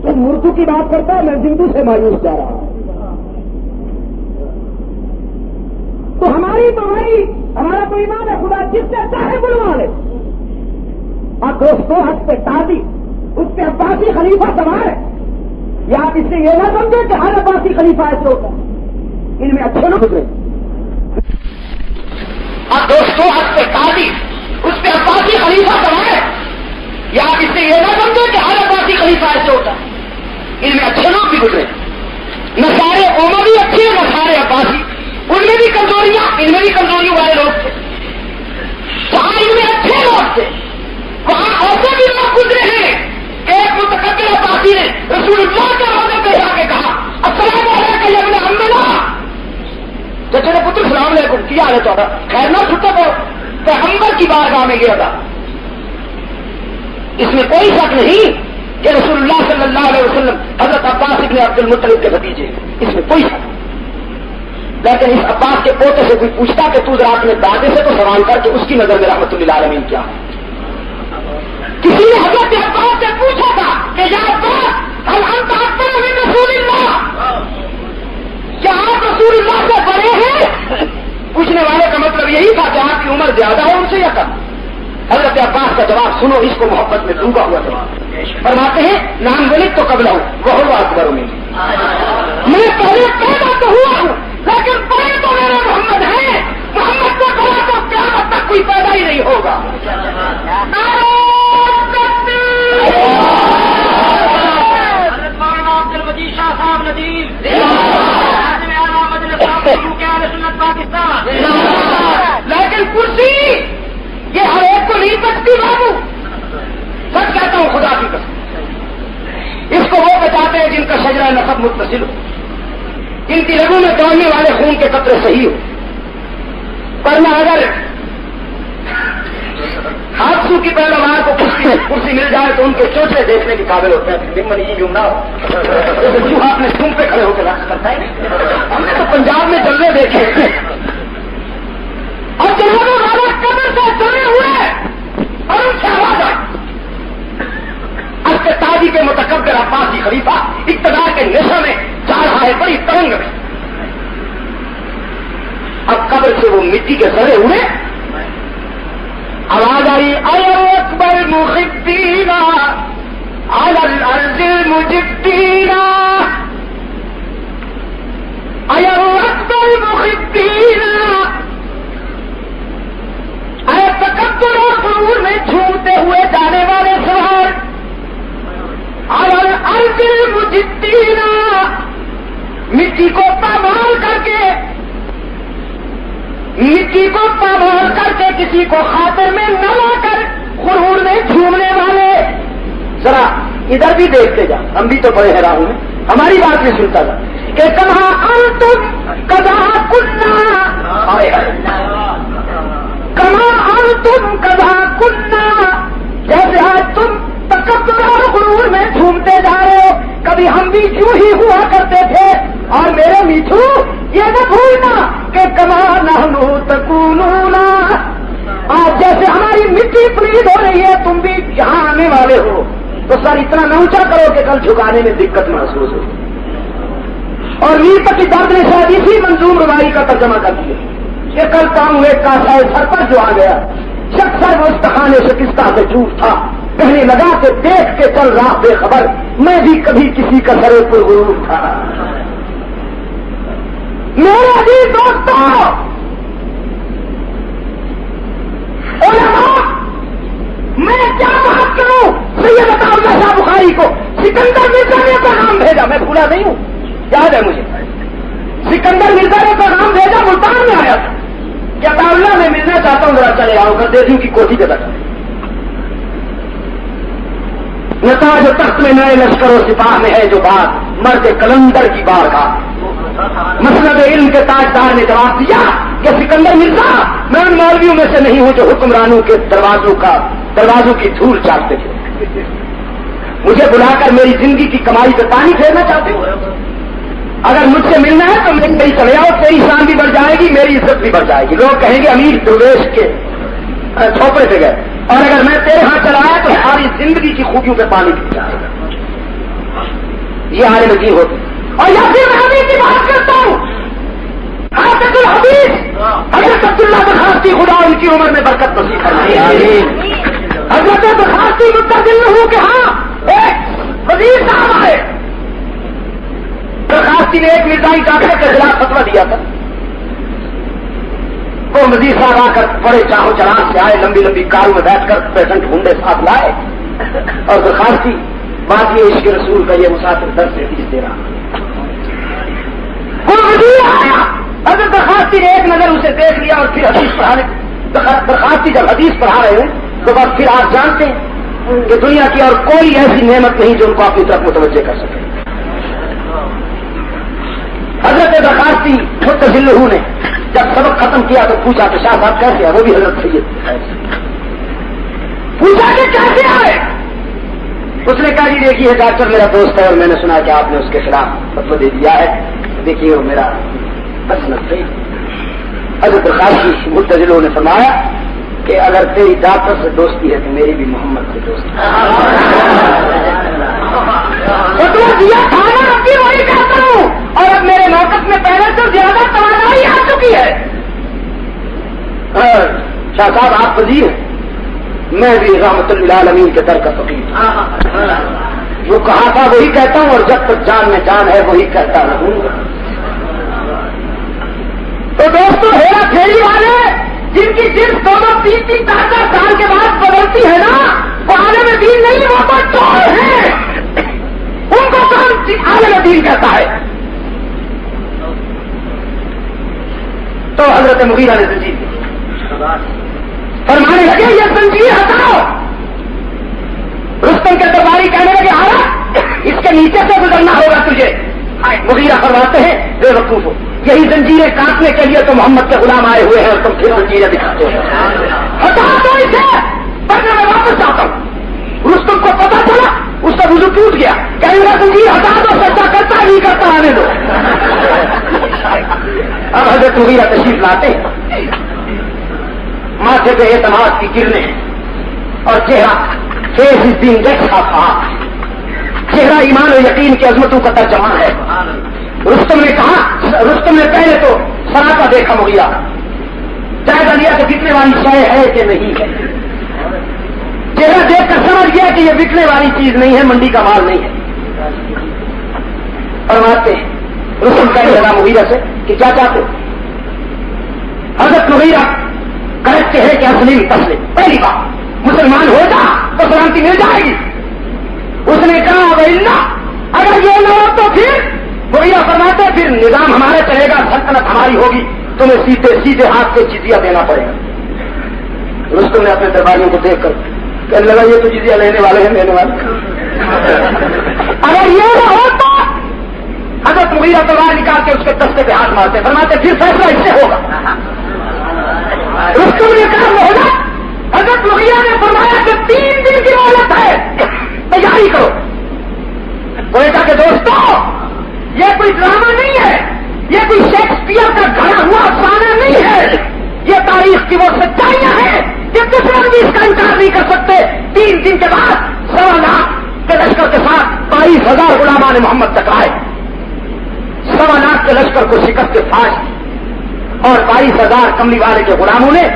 تو مردو کی بات کرتا ہے، میں زندو سے مایوس جا رہا ہوں. تو ہمارا تو ایمان ہے، خدا جس سے چاہے بلوا لے. اور دوستوں حق پہ تازی اس پہ عباسی خلیفہ سوار ہے. یا آپ اس سے یہ نہ سمجھے کہ ہر عباسی خلیفہ ایسے ہوتا ہے، ان میں اچھے لوگ گزرے. اور دوستوں حق پہ تازی اس پہ عباسی خلیفہ سوار ہے. یا آپ اس سے یہ نہ سمجھے کہ ہر عباسی خلیفہ ایسے ہوتا ہے، ان میں اچھے لوگ بھی گزرے. نہ سارے اموی اچھے، نہ سارے عباسی، ان میں بھی کمزوریاں، ان میں بھی کمزوریوں والے لوگ تھے. جہاں ان میں اچھے لوگ تھے وہاں ایسے بھی لوگ گزرے ہیں. ایک متقدر عباسی نے رسول اللہ کے روزے پہ جا کے کہا السلام علیکم یا ابن عمنا، چچے نے پتر سلام علیکم کیا ہے تو خیر نہ چھٹا تو پیغمبر کی بارگاہ میں گیا تھا. اس میں کوئی شک نہیں کہ رسول اللہ صلی اللہ علیہ وسلم حضرت عباس ابن عبد المطلب کے بھتیجے، اس میں کوئی شک. لیکن اس عباس کے پوتے سے کوئی پوچھتا کہ تو ذرا اپنے دادے سے تو سوال کر کہ اس کی نظر میں رحمت للعالمین کیا ہے. کسی نے حضرت عباس سے پوچھا تھا کہ یا عباس ہل انت اکبر من رسول اللہ، کیا آپ رسول اللہ سے بڑے ہیں؟ پوچھنے والے کا مطلب یہی تھا کہ آپ کی عمر زیادہ ہے ان سے یا کم. حضرت عباس کا جواب سنو، اس کو محبت میں ڈوبا ہوا تھا. فرماتے ہیں نام ولد تو قبل ہوں وہ اکبر میں پہلے پیدا تو ہوا ہوں لیکن پہلے تو میرے محمد ہیں. محمد کو کہا تو قیامت تک کوئی پیدا ہی نہیں ہوگا. پاکستان متی بابو، سچ کہتا ہوں خدا کی قسم، اس کو وہ بچاتے ہیں جن کا شجرہ نسب متصل ہو، جن کی رگوں میں دوڑنے والے خون کے قطرے صحیح ہو. ورنہ اگر حادثوں کی پیداوار کو کرسی مل جائے تو ان کے چوچے دیکھنے کے قابل ہوتے ہیں. دمن یہ یوں نہ ہو چوہا اپنے سونگ پہ کھڑے ہو کے رقص کرتا ہے. ہم نے تو پنجاب میں جلوے دیکھے اور جنہوں نے قبر سے چلے ہوئے اور ان سے آواز آئی. اب تاجی کے متکبر عباسی خلیفہ اقتدار کے نشہ میں جا رہا ہے بڑی ترنگ میں. اب قبر سے وہ مٹی کے سرے ہوئے آواز آئی اے اکبر محبینا علی الارض المجبینا، اے اکبر محبینا، اے تکبر اور غرور میں جھومتے ہوئے جانے والے سوار، علی الارض المجبینا، مٹی کو پامال کر کے، مٹی کو پامال کر کے کسی کو خاطر میں نہ لا کر غرور میں جھومنے والے. ذرا ادھر بھی دیکھتے جا، ہم بھی تو بڑے حیران ہیں، ہماری بات نہیں سنتا تھا کہ کہاں انتم کہاں کننا، کہاں انتم کہاں کننا. جیسے آج تم تکبر اور غرور میں جھومتے جا رہے ہو، کبھی ہم بھی یوں ہی ہوا کرتے تھے. اور میرے میٹھو یہ نہ بھولنا کہ کما نحنو تکونون، آج جیسے ہماری مٹی پلید ہو رہی ہے تم بھی یہاں آنے والے ہو، تو سر اتنا نہ اونچا کرو کہ کل جھکانے میں دقت محسوس ہو. اور میر تک کی درد نے شاید اسی منظوم روائی کا ترجمہ کر دیا کہ کل کام ہوئے کاسا سر پر جو آ گیا، شخص سر وہ استخانے شکستہ سے ٹوٹ تھا، کہنے لگا کہ دیکھ کے چل رہا بے خبر، میں بھی کبھی کسی کا سرے پر غرور تھا. میرے عزیز دوستوں، علماء، میں کیا بات کروں سید عطا اللہ شاہ بخاری کو سکندر مرزا نے پیغام بھیجا، میں بھولا نہیں ہوں، یاد ہے مجھے. سکندر مرزا نے پیغام بھیجا، ملتان میں آیا تھا کہ عطا اللہ میں ملنا چاہتا ہوں، ذرا چلے آؤ کر دیکھوں کی کوٹھی کے بیٹھا. نتاج تخت میں نئے لشکر و سپاہ میں ہے جو بات مرد کلندر کی بار کا. مسند علم کے تاجدار نے جواب دیا کہ سکندر مرزا، میں ان مولویوں میں سے نہیں ہوں جو حکمرانوں کے دروازوں کی دھول چاٹتے تھے. مجھے بلا کر میری زندگی کی کمائی پہ پانی پھیرنا چاہتے ہو؟ اگر مجھ سے ملنا ہے تو مجھے کہیں چلے آؤ، تیری شان بھی بڑھ جائے گی، میری عزت بھی بڑھ جائے گی. لوگ کہیں گے امیر درویش کے چھوپڑے سے گئے، اور اگر میں تیرے ہاں چلا آیا تو ساری زندگی کی خوبیوں پہ پانی پی جائے گا. یہ عالم دین ہوتی. اور یا پھر میں حدیث کی بات کرتا ہوں، حافظ الحدیث حضرت عبداللہ بخارتی، خدا ان کی عمر میں برکت نصیب فرمائے. حضرت بخارتی متصل ہوں کہ ہاں ایک وزیر صاحب آئے، بخارتی نے ایک مرزائی ڈاکٹر کے خلاف فتوا دیا تھا. وہ وزیر صاحب آ کر بڑے چاہو چراغ سے آئے، لمبی لمبی کاروں میں بیٹھ کر پیشنٹ ڈھونڈے ساتھ لائے، اور بخارتی بات یہ عشق رسول کا یہ مسافر در سے حدیث دے رہا. وہ وزیر آیا، حضرت بخارتی نے ایک نظر اسے دیکھ لیا اور پھر حدیث پڑھانے. بخارتی جب حدیث پڑھا رہے ہیں تو بس پھر آپ جانتے ہیں کہ دنیا کی اور کوئی ایسی نعمت نہیں جو ان کو اپنی طرف متوجہ کر سکے. حضرت بخارتی متصل نے جب سبق ختم کیا تو پوچھا کہ شاہ صاحب کیسے آئے؟ وہ بھی حضرت سید پوچھا کہ کیسے آئے؟ اس نے کہا جی دیکھیے ڈاکٹر میرا دوست ہے اور میں نے سنا کہ آپ نے اس کے خلاف فتویٰ دے دیا ہے، دیکھیے وہ میرا مسلک تھی. حضرت بخارتی متصل نے فرمایا کہ اگر تیری ڈاکٹر سے دوستی ہے تو میری بھی محمد سے دوستی ہے. وہی کہتا ہوں، اور اب میرے موقف میں پہلے سے زیادہ توانائی آ چکی ہے. شاہ صاحب آپ وزیر ہیں، میں بھی رحمت للعالمین کے در کا فقیر ہوں. جو کہا تھا وہی کہتا ہوں، اور جب تک جان میں جان ہے وہی کہتا رہوں. تو دوستوں ہیرا پھیری والے جن کی جنس 2-3 سال کے بعد بدلتی ہے نا، وہ عالم دین نہیں، وہ تو چور ہیں. ان کو کون عالم دین کہتا ہے؟ تو حضرت مغیرہ نے تجدید فرمایا فرمانے لگے یہ زنجیر ہٹاؤ. رستم کے درباری کہنے لگے آرا اس کے نیچے سے گزرنا ہوگا تجھے. مغیرہ فرماتے ہیں بے وقوف ہو، یہی زنجیریں کاٹنے کے لیے تو محمد کے غلام آئے ہوئے ہیں اور تم پھر زنجیریں دکھاتے ہو. ہٹا دو اسے ورنہ میں واپس جاتا ہوں. رستم کو پتا چلا، اس کا وضو ٹوٹ گیا. کہیں گا زنجیر ہٹا دو، سجدہ کرتا نہیں کرتا آنے دو. اب حضرت مغیرہ تشریف لاتے ہیں، ماتھے پہ اعتماد کی کرنیں اور چہرہ فیس از بینگ دیکھا تھا، چہرہ ایمان و یقین کی عظمتوں کا ترجمان ہے. رستم نے کہا، رستم نے پہلے تو سراپا دیکھا مغیرہ، جائزہ لیا کہ بکنے والی شے ہے کہ نہیں ہے. چہرہ دیکھ کر سمجھ گیا کہ یہ بکنے والی چیز نہیں ہے، منڈی کا مال نہیں ہے. فرماتے ہیں رستم کہنے لگا مغیرہ سے کہ کیا چاہتے ہو؟ حضرت مغیرہ کہتے ہیں کہ تسلیم پہلی بات مسلمان ہو جا تو سلامتی مل جائے گی. اس نے کہا اللہ اگر یہ نہ ہو تو پھر مغیرہ فرماتے پھر نظام ہمارا چلے گا، سلطنت ہماری ہوگی، تمہیں سیدھے سیدھے ہاتھ سے جزیہ دینا پڑے گا. رستم نے اپنے درباریوں کو دیکھ کر کہنے لگا یہ تو جزیہ لینے والے ہیں، لینے والے. اگر یہ نہ ہو تو حضرت مغیرہ تلوار نکال کے اس کے دستے پہ ہاتھ مارتے فرماتے پھر فیصلہ اس سے ہوگا. رستم نے کہا ہوگا. حضرت مغیرہ نے فرمایا کہ 3 دن کی مہلت ہے، تیاری کرو. وہ کہا کہ دوستو یہ کوئی ڈرامہ نہیں ہے، یہ کوئی شیکسپیئر کا گھڑا ہوا افسانہ نہیں ہے، یہ تاریخ کی وہ سچائیاں ہیں کہ دشمن بھی اس کا انکار نہیں کر سکتے. 3 دن کے بعد 1.25 لاکھ کے لشکر کے ساتھ 22,000 غلامان محمد ٹکرائے. 1.25 لاکھ کے لشکر کو شکست فاش اور 22,000 کملی والے کے غلاموں نے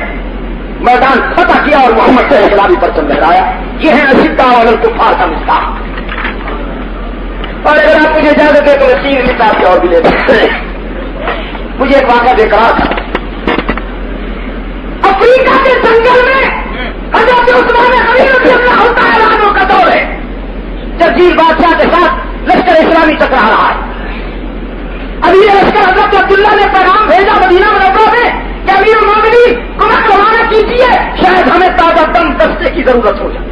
میدان فتح کیا اور محمد سے انقلابی پرچم لہرایا. یہ ہے اشداء علی الکفار کا مصباح. اور اگر آپ مجھے اجازت دے تو 3 منٹ آپ کے اور بھی لے دیں. مجھے ایک واقعہ بے قرار تھا. افریقہ کے جنگل میں حضرت عثمان غنی رضی اللہ تعالیٰ عنہ کا دور ہے. جرجیل بادشاہ کے ساتھ لشکر اسلامی ٹکرا رہا ہے. ابھی یہ لشکر حضرت عبداللہ نے پیغام بھیجا مدینہ منورہ میں کہ امیر المومنین کمک روانہ کیجیے، شاید ہمیں تازہ دم دستے کی ضرورت ہو جائے.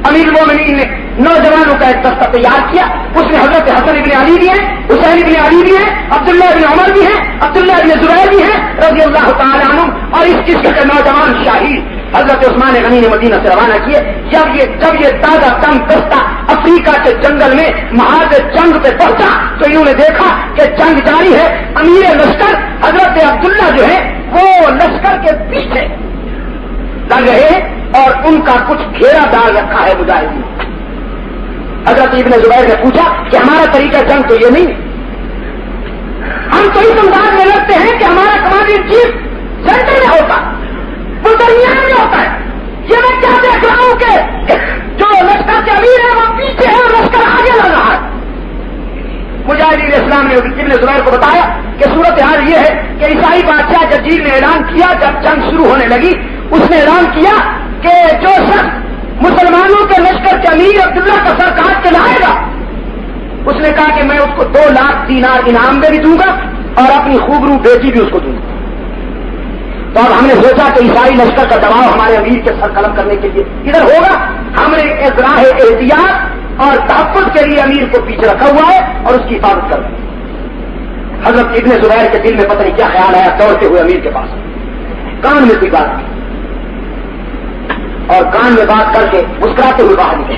امیر المومنین نے نوجوانوں کا ایک دستہ تیار کیا. اس میں حضرت حسن ابن علی بھی ہیں، حسین ابن علی بھی ہیں، عبداللہ ابن عمر بھی ہیں، عبداللہ ابن زبیر بھی ہیں رضی اللہ تعالی عنہ، اور اس قسم کے نوجوان شاہد حضرت عثمان غنی نے مدینہ سے روانہ کیے. جب یہ تازہ دم دستہ افریقہ کے جنگل میں محاذ جنگ پہ پہنچا تو انہوں نے دیکھا کہ جنگ جاری ہے. امیر لشکر حضرت عبداللہ جو ہے وہ لشکر کے پیچھے لگ رہے ہیں اور ان کا کچھ گھیرا ڈال رکھا ہے مجاہدین. حضرت ابن زبیر نے پوچھا کہ ہمارا طریقہ جنگ تو یہ نہیں، ہم تو اس انداز میں لگتے ہیں کہ ہمارا کمانڈر چیف سینٹر میں ہوتا، وہ درمیان میں ہوتا ہے. یہ میں کیا دیکھ رہا ہوں کہ جو لشکر کے امیر ہے وہ پیچھے ہے اور لشکر آگے لگ رہا ہے. مجاہدین اسلام نے ابن زبیر کو بتایا کہ صورتحال یہ ہے کہ عیسائی بادشاہ جرجیل نے اعلان کیا جب جنگ شروع ہونے لگی، اس نے اعلان کیا کہ جو شخص مسلمانوں کے لشکر کے امیر عبداللہ کا سر کاٹ کے لائے گا، اس نے کہا کہ میں اس کو 2 لاکھ دینار انعام میں بھی دوں گا اور اپنی خوبرو بیٹی بھی اس کو دوں گا. تو اب ہم نے سوچا کہ عیسائی لشکر کا دباؤ ہمارے امیر کے سر قلم کرنے کے لیے ادھر ہوگا. ہم نے ایک راہ احتیاط اور تحفظ کے لیے امیر کو پیچھے رکھا ہوا ہے اور اس کی حفاظت کر رہے ہیں. حضرت ابن زبیر کے دل میں پتہ نہیں کیا خیال آیا، دوڑتے ہوئے امیر کے پاس کان میں کوئی بات کی اور کان میں بات کر کے مسکراتے ہوئے باہر نکلے،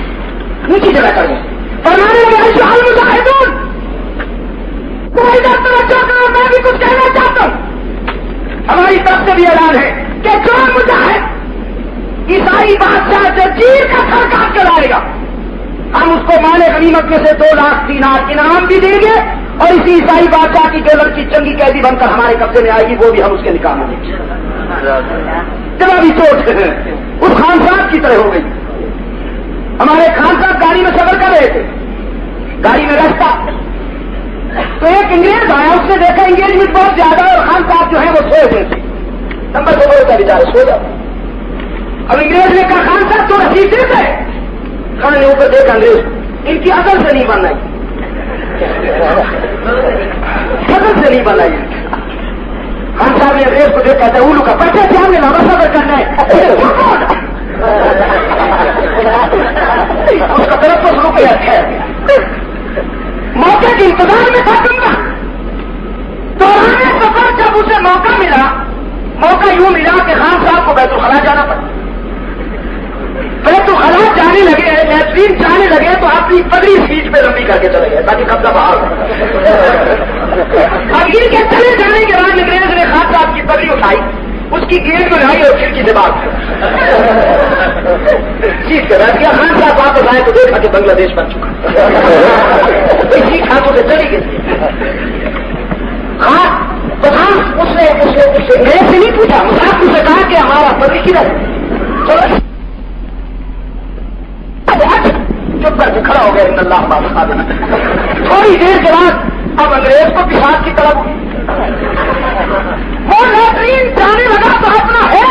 نیچی جگہ کر گئے. فرمانے لگے اشعال مجاہدون، کوئی ادھر توجہ کرو، میں بھی کچھ کہنا چاہتا ہوں. ہماری طرف سے بھی اعلان ہے کہ جو مجاہد عیسائی بادشاہ جرجیل کا سر کاٹ کے لائے گا، ہم اس کو مال غنیمت میں سے 2 لاکھ دینار انعام بھی دیں گے اور اسی عیسائی بادشاہ کی جو لڑکی چنگی قیدی بن کر ہمارے قبضے میں آئے گی وہ بھی ہم اس کے نکاح میں دیں گے. جنابی چوٹ اس خان صاحب کی طرح ہو گئی. ہمارے خان صاحب گاڑی میں سفر کر رہے تھے، گاڑی میں رستہ تو ایک انگریز آیا، اس نے دیکھا انگیجمنٹ بہت زیادہ اور خان صاحب جو ہے وہ سوئے ہوئے تھے. نمبر 2 ہوتا بیچارے سو جاتے. اب انگریز نے کہا خان صاحب تو رسید دے گئے. خان نے اوپر دیکھا انگریز، ان کی عقل سے نہیں بننا، عقل سے نہیں بننا. خان صاحب نے انگریز کو دیکھ کہتے ہیں اولو کا پرچہ سے ہم نے لابا صبر کرنا ہے اس کا طرف تو شروع کیا ہے موقع کے انتظار میں تھا تمہارا دوران سفر جب اسے موقع ملا موقع یوں ملا کہ خان صاحب کو بیت الخلا جانا پڑا بیت الخلا جانے لگے لیٹرین جانے لگے تو اپنی پگڑی سیٹ پہ لمبی کر کے چلے گئے تاکہ قبضہ باہر اب ان کے چلے جانے کے بعد انگریز نے خان صاحب کی پگڑی اٹھائی اس کی گیٹ میں لائی اور کھڑکی سے بات سیٹ پہ بیٹھ گیا خان صاحب واپس آئے تو دیکھا کہ بنگلہ دیش بن چکا سیٹ ہاتھوں سے چلی گئی خان تو اس نے میرے سے نہیں پوچھا مسافر سے کہا کہ ہمارا پتی کدھر چلو چپ کر کے کھڑا ہو گیا ان اللہ بات تھوڑی دیر کے بعد اب انگریز کو پیشاب کی طرف وہ لیٹرین جانے لگا تو اپنا ہے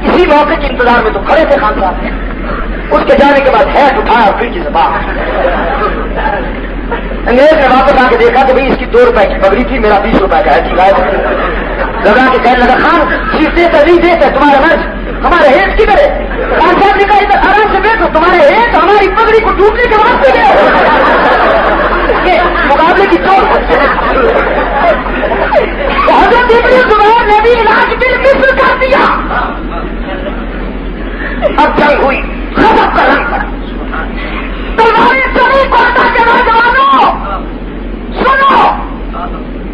اسی موقع کے انتظار میں تو کھڑے تھے خان صاحب اس کے جانے کے بعد ہیٹ اٹھایا اور کھڑکی سے باہر انگریز نے واپس آ کے دیکھا کہ بھائی اس کی 2 روپے کی پگڑی تھی میرا 20 روپے کا ہے ٹھیک ہے لگا کہ کہنے لگا خان چیز دیتا نہیں دیتا تمہارا مرض ہمارے ہیٹ کدھر ہے خان صاحب نے کہا ادھر آرام سے بیٹھو تمہارے ہیٹ ہماری پگڑی کو ٹوٹنے کے واسطے گئے مقابلے کی چور حضرت ابن زبیر نے بھی علاج بالمثل کر دیا اب جنگ ہوئی غضب کا رنگ پڑا تمہارے سبھی کوٹا کے نوجوانوں سنو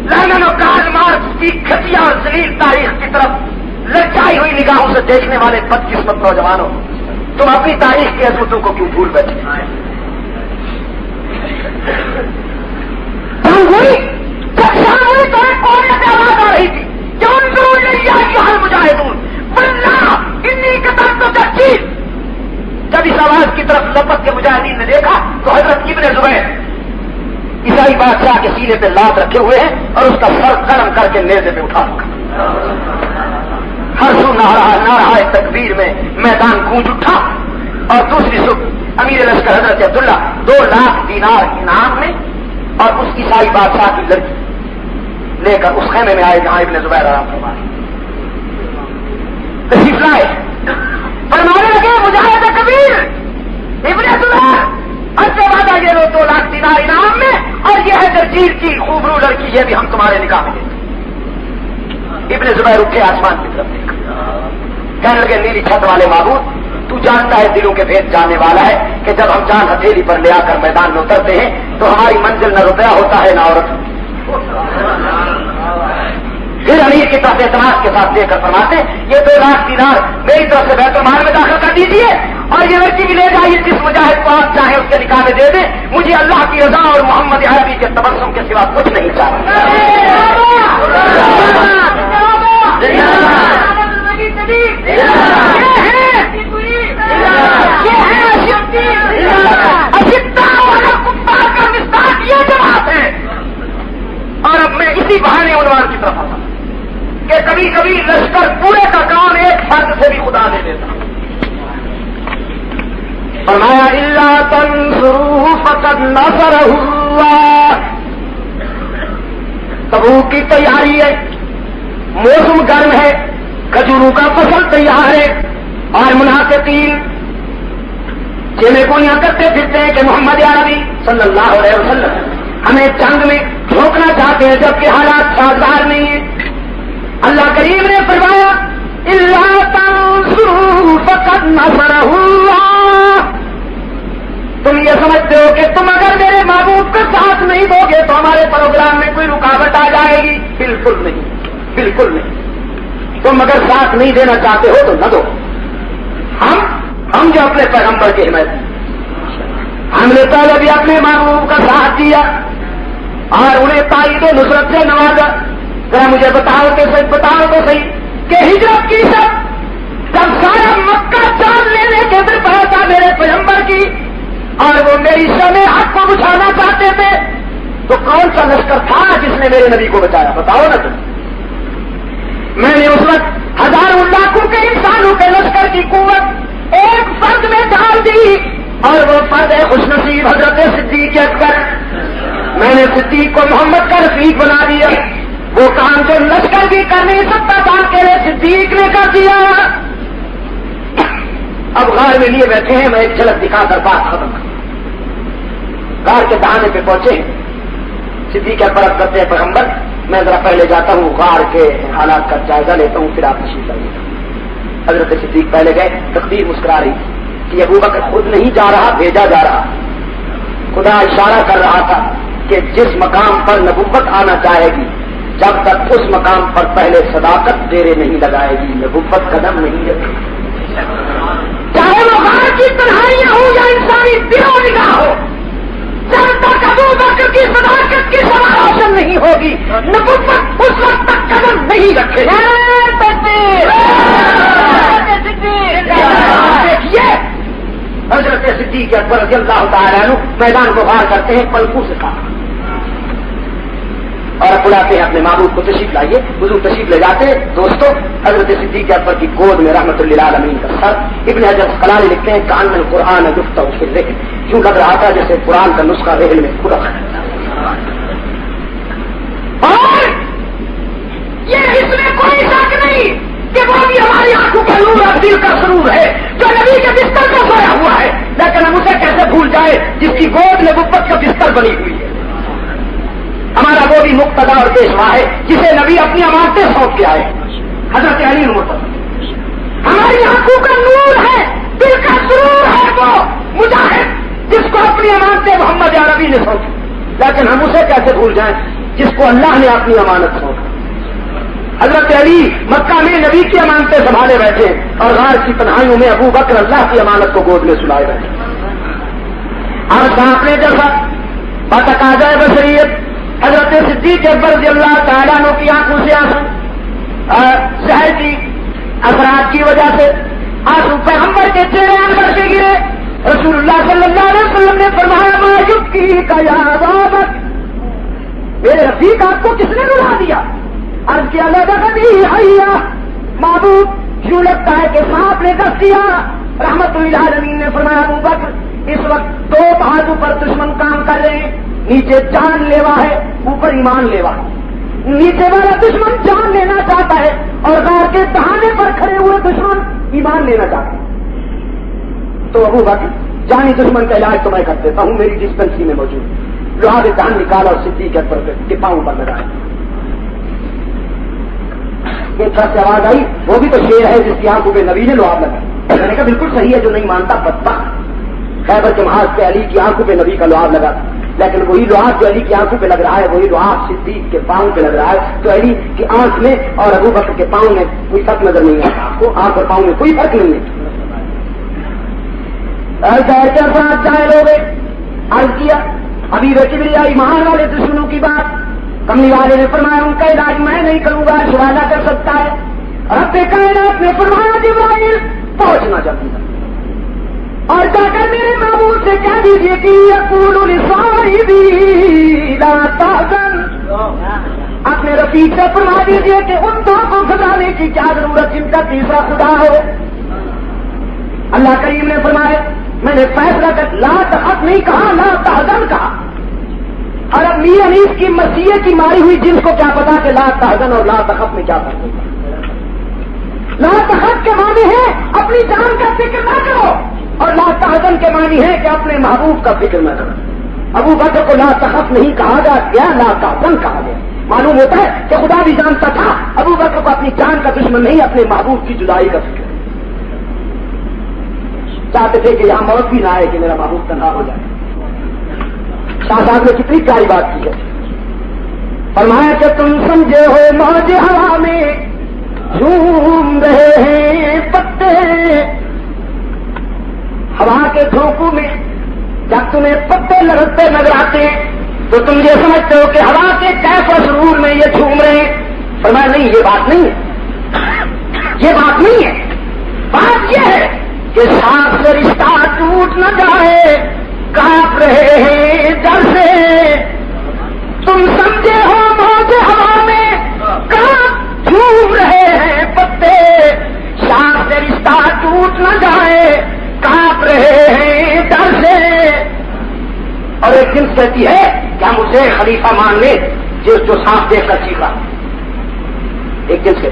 لینن اور کارل مارکس کی گھٹیا اور ذلیل تاریخ کی طرف لچائی ہوئی نگاہوں سے دیکھنے والے بدقسمت نوجوانوں تم اپنی تاریخ کی عظمتوں کو کیوں بھول بیٹھے جنگ ہوئی جب ہوئی تو ایک قوم سے آواز آ رہی تھی کہ ان دونوں مجاہدون بلّہ انی قتل تو ترچیز جب اس آواز کی طرف لپک کے مجاہدین نے دیکھا تو حضرت ابن زبیر عیسائی بادشاہ کے سینے پہ لات رکھے ہوئے ہیں اور اس کا سر قلم کر کے نیزے پہ اٹھا رکھا ہر سو نعرہ تکبیر میں میدان گونج اٹھا اور دوسری صبح امیر لشکر حضرت عبداللہ 2 لاکھ دینار انعام میں اور اس عیسائی بادشاہ کی لڑکی لے کر اس خیمے میں آئے جہاں ابن زبیر آرام فرما تشریف لائے فرمانے لگے مجاہد کبیر ابن زبیر سے وعدہ یہ لو 2 لاکھ دینار انعام میں اور یہ ہے جرجیر کی خوبرو لڑکی یہ بھی ہم تمہارے نکاح میں دیں ابن زبیر اٹھے آسمان کی طرف دیکھا کہنے لگے نیلی چھت والے معبود تو جانتا ہے دلوں کے بھید جاننے والا ہے کہ جب ہم جان ہتھیلی پر لے آ کر میدان میں اترتے ہیں تو ہماری منزل نہ روپیہ ہوتا ہے نہ عورت پھر امیر کی طرف اعتماد کے ساتھ دے کر فرماتے یہ 2 لاکھ دینار میری طرف سے بیت المال میں داخل کر دیجیے اور یہ لڑکی بھی لے جائیے جس مجاہد کو آپ چاہیں اس کے نکاح میں دے دیں مجھے اللہ کی رضا اور محمد عربی کے تبسم کے سوا کچھ نہیں یہ جماعت ہے اور اب میں اسی بہانے عنوان کی طرف آتا کہ کبھی کبھی لشکر پورے کا کام ایک فرد سے بھی خدا دے دیتا فرمایا الا تنصروه فقد نصره اللہ تبوک کی تیاری ہے موسم گرم ہے کھجوروں کا فصل تیار ہے اور منافقین جنہیں گویاں کرتے پھرتے ہیں کہ محمد عربی صلی اللہ علیہ وسلم ہمیں جنگ میں ٹھوکنا چاہتے ہیں جبکہ حالات سازگار نہیں ہیں اللہ کریم نے فرمایا الا تنصروه فقد نصره اللہ تم یہ سمجھتے ہو کہ تم اگر میرے محبوب کا ساتھ نہیں دو گے تو ہمارے پروگرام میں کوئی رکاوٹ آ جائے گی بالکل نہیں بالکل نہیں تم اگر ساتھ نہیں دینا چاہتے ہو تو نہ دو ہم جو اپنے پیغمبر کی حمایت ہم نے پہلے بھی اپنے محبوب کا ساتھ دیا اور انہیں تائید و نصرت سے نوازا ذرا مجھے بتاؤ تو صحیح کہ ہجرت کی سب جب سارا مکہ جان لینے کے اندر پڑا تھا میرے پیغمبر کی اور وہ میری شمع حق کو بچھانا چاہتے تھے تو کون سا لشکر تھا جس نے میرے نبی کو بچایا بتاؤ نا تم میں نے اس وقت ہزاروں لاکھوں کے انسانوں کے لشکر کی قوت ایک فرد میں ڈال دی اور وہ فرد ہے خوش نصیب حضرت صدیق اکبر میں نے صدیق کو محمد کا رفیق بنا دیا. وہ کام جو لشکر بھی کر نہیں سکتا تھا کہ صدیق نے کر دیا. اب غار میں لیے بیٹھے ہیں, میں ایک جھلک دکھا کر بات ختم کر. غار کے دہانے پہ پہنچے, صدیق اکبر کرتے ہیں پیغمبر میں ذرا پہلے جاتا ہوں, غار کے حالات کا جائزہ لیتا ہوں, پھر آپ تشریف لائیے. حضرت صدیق پہلے گئے. تقدیر مسکرا رہی تھی کہ ابو بکر خود نہیں جا رہا, بھیجا جا رہا. خدا اشارہ کر رہا تھا کہ جس مقام پر نبوت آنا چاہے گی, جب تک اس مقام پر پہلے صداقت ڈیرے نہیں لگائے گی, نبوت قدم نہیں رکھے گی. چاہے وہ غار کی تنہائیاں ہوں یا انسانی دلوں نگاہ ہو, جب تک ابو بکر کی صداقت کی سما روشن نہیں ہوگی, نبوت اس وقت تک قدم نہیں رکھے گی. دیکھیے حضرت صدیق اکبر رضی اللہ تعالیٰ عنہ میدان کو غار کرتے ہیں, پلکوں سے کھاتے اور بلاتے ہیں اپنے معبود کو, تشریف لائیے. حضور تشریف لے جاتے. دوستو حضرت صدیق اکبر کی گود میں رحمت للعالمین کا سر. ابن حجر اسقلانی لکھتے ہیں کان میں قرآن گفتہ اس کے ذکر, کیوں لگ رہا تھا جیسے قرآن کا نسخہ ریل میں کھلا. اور یہ اس میں کوئی شک نہیں کہ وہ بھی ہماری آنکھوں کا نور اور دل کا سرور ہے جو نبی کے بستر کا سویا ہوا ہے, لیکن ہم اسے کیسے بھول جائے جس کی گود نبوت کا بستر بنی ہوئی ہے. ہمارا وہ بھی مقتدا اور پیشوا ہے جسے نبی اپنی امانتیں سونپ کے آئے, حضرت علی مرتضی. ہماری آنکھوں کا نور ہے, دل کا سرور ہے وہ مجاہد جس کو اپنی امانتیں محمد عربی نے سونپی, لیکن ہم اسے کیسے بھول جائیں جس کو اللہ نے اپنی امانت سونپی. حضرت علی مکہ میں نبی کی امانتیں سنبھالے بیٹھے اور غار کی تنہائیوں میں ابو بکر اللہ کی امانت کو گود میں سلائے بیٹھے. اور صاحب نے جیسا بتقاضا بشریت حضرت صدیق اکبر رضی اللہ تعالیٰ عنہ کی آنکھوں سے آنسو شہر کی اثرات کی وجہ سے آنسو پیغمبر کے چہرے انور کے گرے. رسول اللہ صلی اللہ علیہ وسلم نے فرمایا ما یبکی کا یا ابا بکر, میرے رفیق آپ کو کس نے رلا دیا؟ عرض کیا لگی حیا محبوب یوں لگتا ہے کہ سانپ نے ڈس دیا. رحمت للعالمین نے فرمایا ابو بکر اس وقت دو بازو پر دشمن کام کر رہے ہیں, نیچے جان لیوا ہے, اوپر ایمان لیوا ہے. نیچے والا دشمن جان لینا چاہتا ہے اور غار کے دہانے پر کھڑے ہوئے دشمن ایمان لینا چاہتے ہیں. تو ابو بکر جانی دشمن کا علاج تو میں کر دیتا ہوں, میری ڈسپنسری میں موجود. لوہا سے دان نکالا اور صدیق اکبر کے پاؤں پر لگایا. ایک طرف سے آواز آئی, وہ بھی تو شیر ہے جس کی آنکھوں پہ نبی نے لعاب لگا. میں نے کہا بالکل صحیح ہے, جو نہیں مانتا بدبخت. خیبر کے محاذ پہ علی کی آنکھوں پہ نبی کا لعاب لگا تھا, لیکن وہی لعاب جو علی کی آنکھوں پہ لگ رہا ہے وہی لعاب صدیق کے پاؤں پہ لگ رہا ہے. تو علی کی آنکھ میں اور ابو بکر کے پاؤں میں کوئی فرق نظر نہیں آتا. آپ کو آنکھ اور پاؤں میں کوئی فرق نہیں ہے. چاہے لوگ عرض کیا ابھی کبریا ایمان والے دشمنوں کی بات. کملی والے نے فرمایا ان کا علاج میں نہیں کروں گا, شوالا کر سکتا ہے. رب کائنات نے فرمایا جبرائیل پہنچنا چاہتا اور جا کر میرے محبوب سے کہہ دیجیے کہ یقول لصاحبی لا تحزن, اپنے رفیق سے فرما دیجیے کہ ان دو کو گھبرانے کی کیا ضرورت جن کا تیسرا خدا ہو. اللہ کریم نے فرمایا میں نے فیصلہ کر لا تخف نہیں کہا, لا تحزن کہا. اور اب میر انیس کی مسیح کی ماری ہوئی جن کو کیا پتا کہ لا تحزن اور لا تخف میں کیا فرق ہوگا. لا تخف کے معنی ہے اپنی جان کا فکر نہ کرو, اور لا تحزن کے معنی ہے کہ اپنے محبوب کا فکر نہ کرو. ابو بکر کو لا تخف نہیں کہا گیا, لا تحزن کہا گیا. معلوم ہوتا ہے کہ خدا بھی جانتا تھا ابو بکر کو اپنی جان کا دشمن نہیں, اپنے محبوب کی جدائی کا فکر. چاہتے تھے کہ یہاں موت بھی نہ آئے کہ میرا محبوب تنہا ہو جائے. شاہ صاحب نے کتنی پیاری بات کی ہے. فرمایا کہ تم سمجھے ہو موج ہوا میں جھوم رہے ہیں پتے, ہوا کے جھونکوں میں جب تمہیں پتے لڑتے نظر آتے ہیں تو تم یہ سمجھتے ہو کہ ہوا کے کیف و سرور میں یہ جھوم رہے ہیں. فرمایا نہیں, یہ بات نہیں ہے, یہ بات نہیں ہے. بات یہ ہے کہ سانس سے رشتہ ٹوٹ نہ جائے, کانپ رہے ہیں ڈر سے. تم سمجھے ہو موج ہوا میں کہاں جھوم رہے ہیں پتے, سانس سے رشتہ ٹوٹ نہ جائے, کانپ رہے ہیں ڈر سے. اور ایک جنس کہتی ہے کہ ہم اسے خلیفہ مان لیں جو سانپ دیکھ کر چیخا. ایک دن سے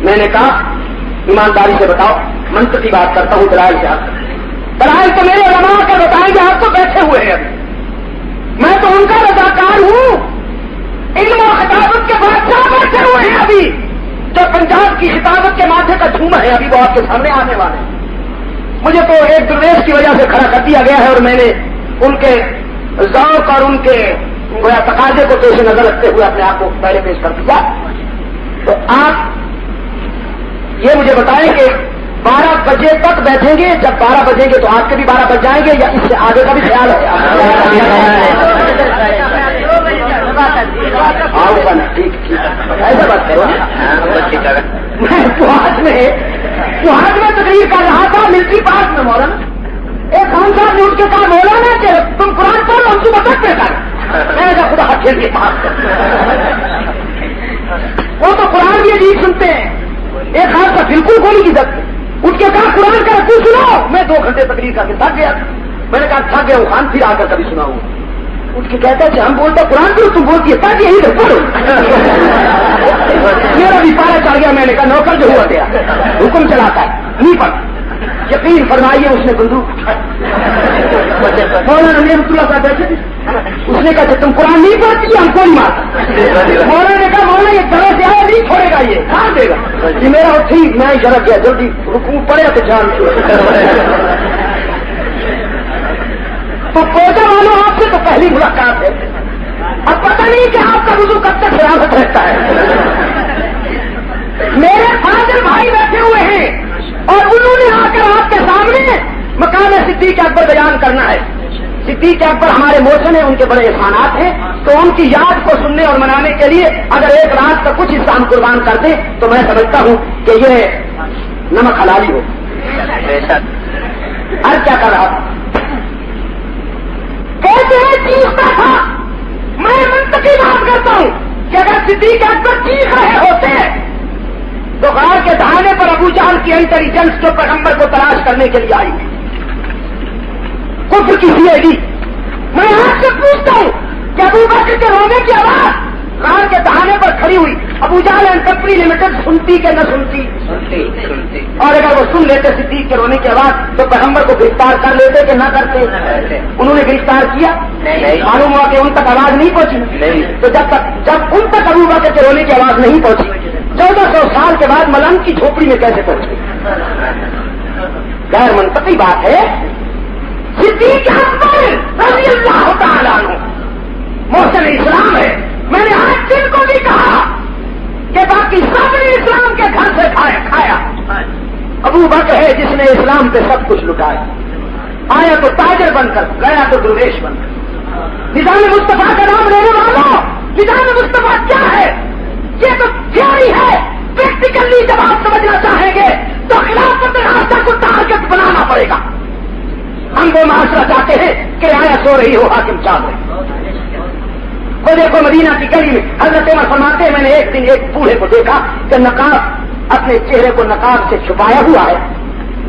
میں نے کہا ایمانداری سے بتاؤ, منطقی بات کرتا ہوں, دلائل سے آتا. دلائل تو میرے علماء کر بتائیں گے, آپ تو بیٹھے ہوئے ہیں ابھی, میں تو ان کا رضاکار ہوں. علم و خطابت کے بادشاہ بیٹھے ہوئے ہیں ابھی, جو پنجاب کی خطابت کے ماتھے کا جھوما ہے, ابھی وہ آپ کے سامنے آنے والے ہیں. مجھے تو ایک درویش کی وجہ سے کھڑا کر دیا گیا ہے اور میں نے ان کے ذوق اور ان کے گویا تقاضے کو پیش نظر رکھتے ہوئے اپنے آپ کو پہلے پیش کر دیا. تو آپ یہ مجھے بتائیں کہ 12 بجے تک بیٹھیں گے, جب 12 بجیں گے تو آپ کے بھی 12 بج جائیں گے, یا اس سے آگے کا بھی خیال ہے؟ ٹھیک ایسا بات کرو. میں فواد میں تقریر کر رہا تھا ملٹری پارک میں, مولانا ایک خان صاحب نے اٹھ کے کہا مولانا کہ تم قرآن پڑھ ہم صبح تک پہ کر. میں نے خدا کھیل کے پاس وہ تو قرآن بھی عجیب سنتے ہیں. ایک خان صاحب بالکل گولی کی دت اٹھ کے کہا قرآن کا رکھو سنو. میں 2 گھنٹے تقریر کر کے تھک گیا. میں نے کہا تھک گیا ہوں خان, پھر آ کر کبھی سناؤں. اٹھ کے کہتا ہے کہ ہم بولتا قرآن کرو, تم بولتی ہے تاکہ یہی پڑھو. میرا بھی پارا چڑھ گیا. میں نے کہا نوکر جو ہوا گیا حکم چلاتا ہے نہیں پڑھ. یقین فرمائیے اس نے بندوق مولانا رحمۃ اللہ صاحب بیٹھے تھے, اس نے کہا کہ تم قرآن نہیں پڑھتی ہم کو نہیں مارتا. مولانا نے کہا مولانا یہ طرح سے آیا نہیں چھوڑے گا, یہ کہاں دے گا. یہ میرا اٹھی میں جھڑک گیا, جلدی رکوع پڑے تو جان تو پوجا والوں آپ سے تو پہلی ملاقات ہے. اب پتہ نہیں کہ آپ کا وضو کب تک سلامت رہتا ہے. میرے فاضل بھائی بیٹھے ہوئے ہیں اور انہوں نے آ کر آپ کے سامنے مقام صدیق اکبر بیان کرنا ہے. صدیق اکبر ہمارے موسم ہیں, ان کے بڑے احسانات ہیں, تو ان کی یاد کو سننے اور منانے کے لیے اگر ایک رات کا کچھ حصہ ہم قربان کر دیں تو میں سمجھتا ہوں کہ یہ نمک حلالی ہو. اب کیا کر رہا تھا کہتے ہیں چیختا تھا. میں منطقی بات کرتا ہوں کہ اگر صدیق اکبر چیخ رہے ہوتے ہیں تو غار کے دہانے پر ابو جہل کی انٹیلیجنس جو پیغمبر کو تلاش کرنے کے لیے آئی کفر کی سی آئی ڈی. میں آپ سے پوچھتا ہوں کہ ابو بکر کے رونے کی آواز غار کے دہانے پر کھڑی ہوئی ابو جہل اینڈ کمپنی لمیٹڈ سنتی کہ نہ سنتی؟ اور اگر وہ سن لیتے صدیق کے رونے کی آواز تو پیغمبر کو گرفتار کر لیتے کہ نہ کرتے؟ انہوں نے گرفتار کیا, معلوم ہوا کہ ان تک آواز نہیں پہنچی. تو جب ان تک ابو بکر کے رونے کی آواز نہیں پہنچی 1400 سال کے بعد ملنگ کی جھوپڑی میں کیسے پہنچ گئی؟ غیر منطقی بات ہے. صدیق اکبر رضی اللہ تعالیٰ عنہ محسن اسلام ہے. میں نے آج دن کو بھی کہا کہ باقی سب نے اسلام کے گھر سے کھایا. ابو بکر ہے جس نے اسلام پہ سب کچھ لٹایا. آیا تو تاجر بن کر, گیا تو درویش بن کر. نظام مصطفیٰ کا نام لینے والوں, نظام مصطفیٰ کیا ہے؟ یہ تو تھیوری ہے. پریکٹیکلی جب آپ سمجھنا چاہیں گے تو خلافت راستہ کو ٹارگٹ بنانا پڑے گا. ہم وہ معاشرہ چاہتے ہیں کہ آیا سو رہی ہو حاکم چاہ رہے. وہ دیکھو مدینہ کی گلی میں حضرت عمر فرماتے ہیں میں نے ایک دن ایک بوڑھے کو دیکھا کہ نقاب اپنے چہرے کو نقاب سے چھپایا ہوا ہے,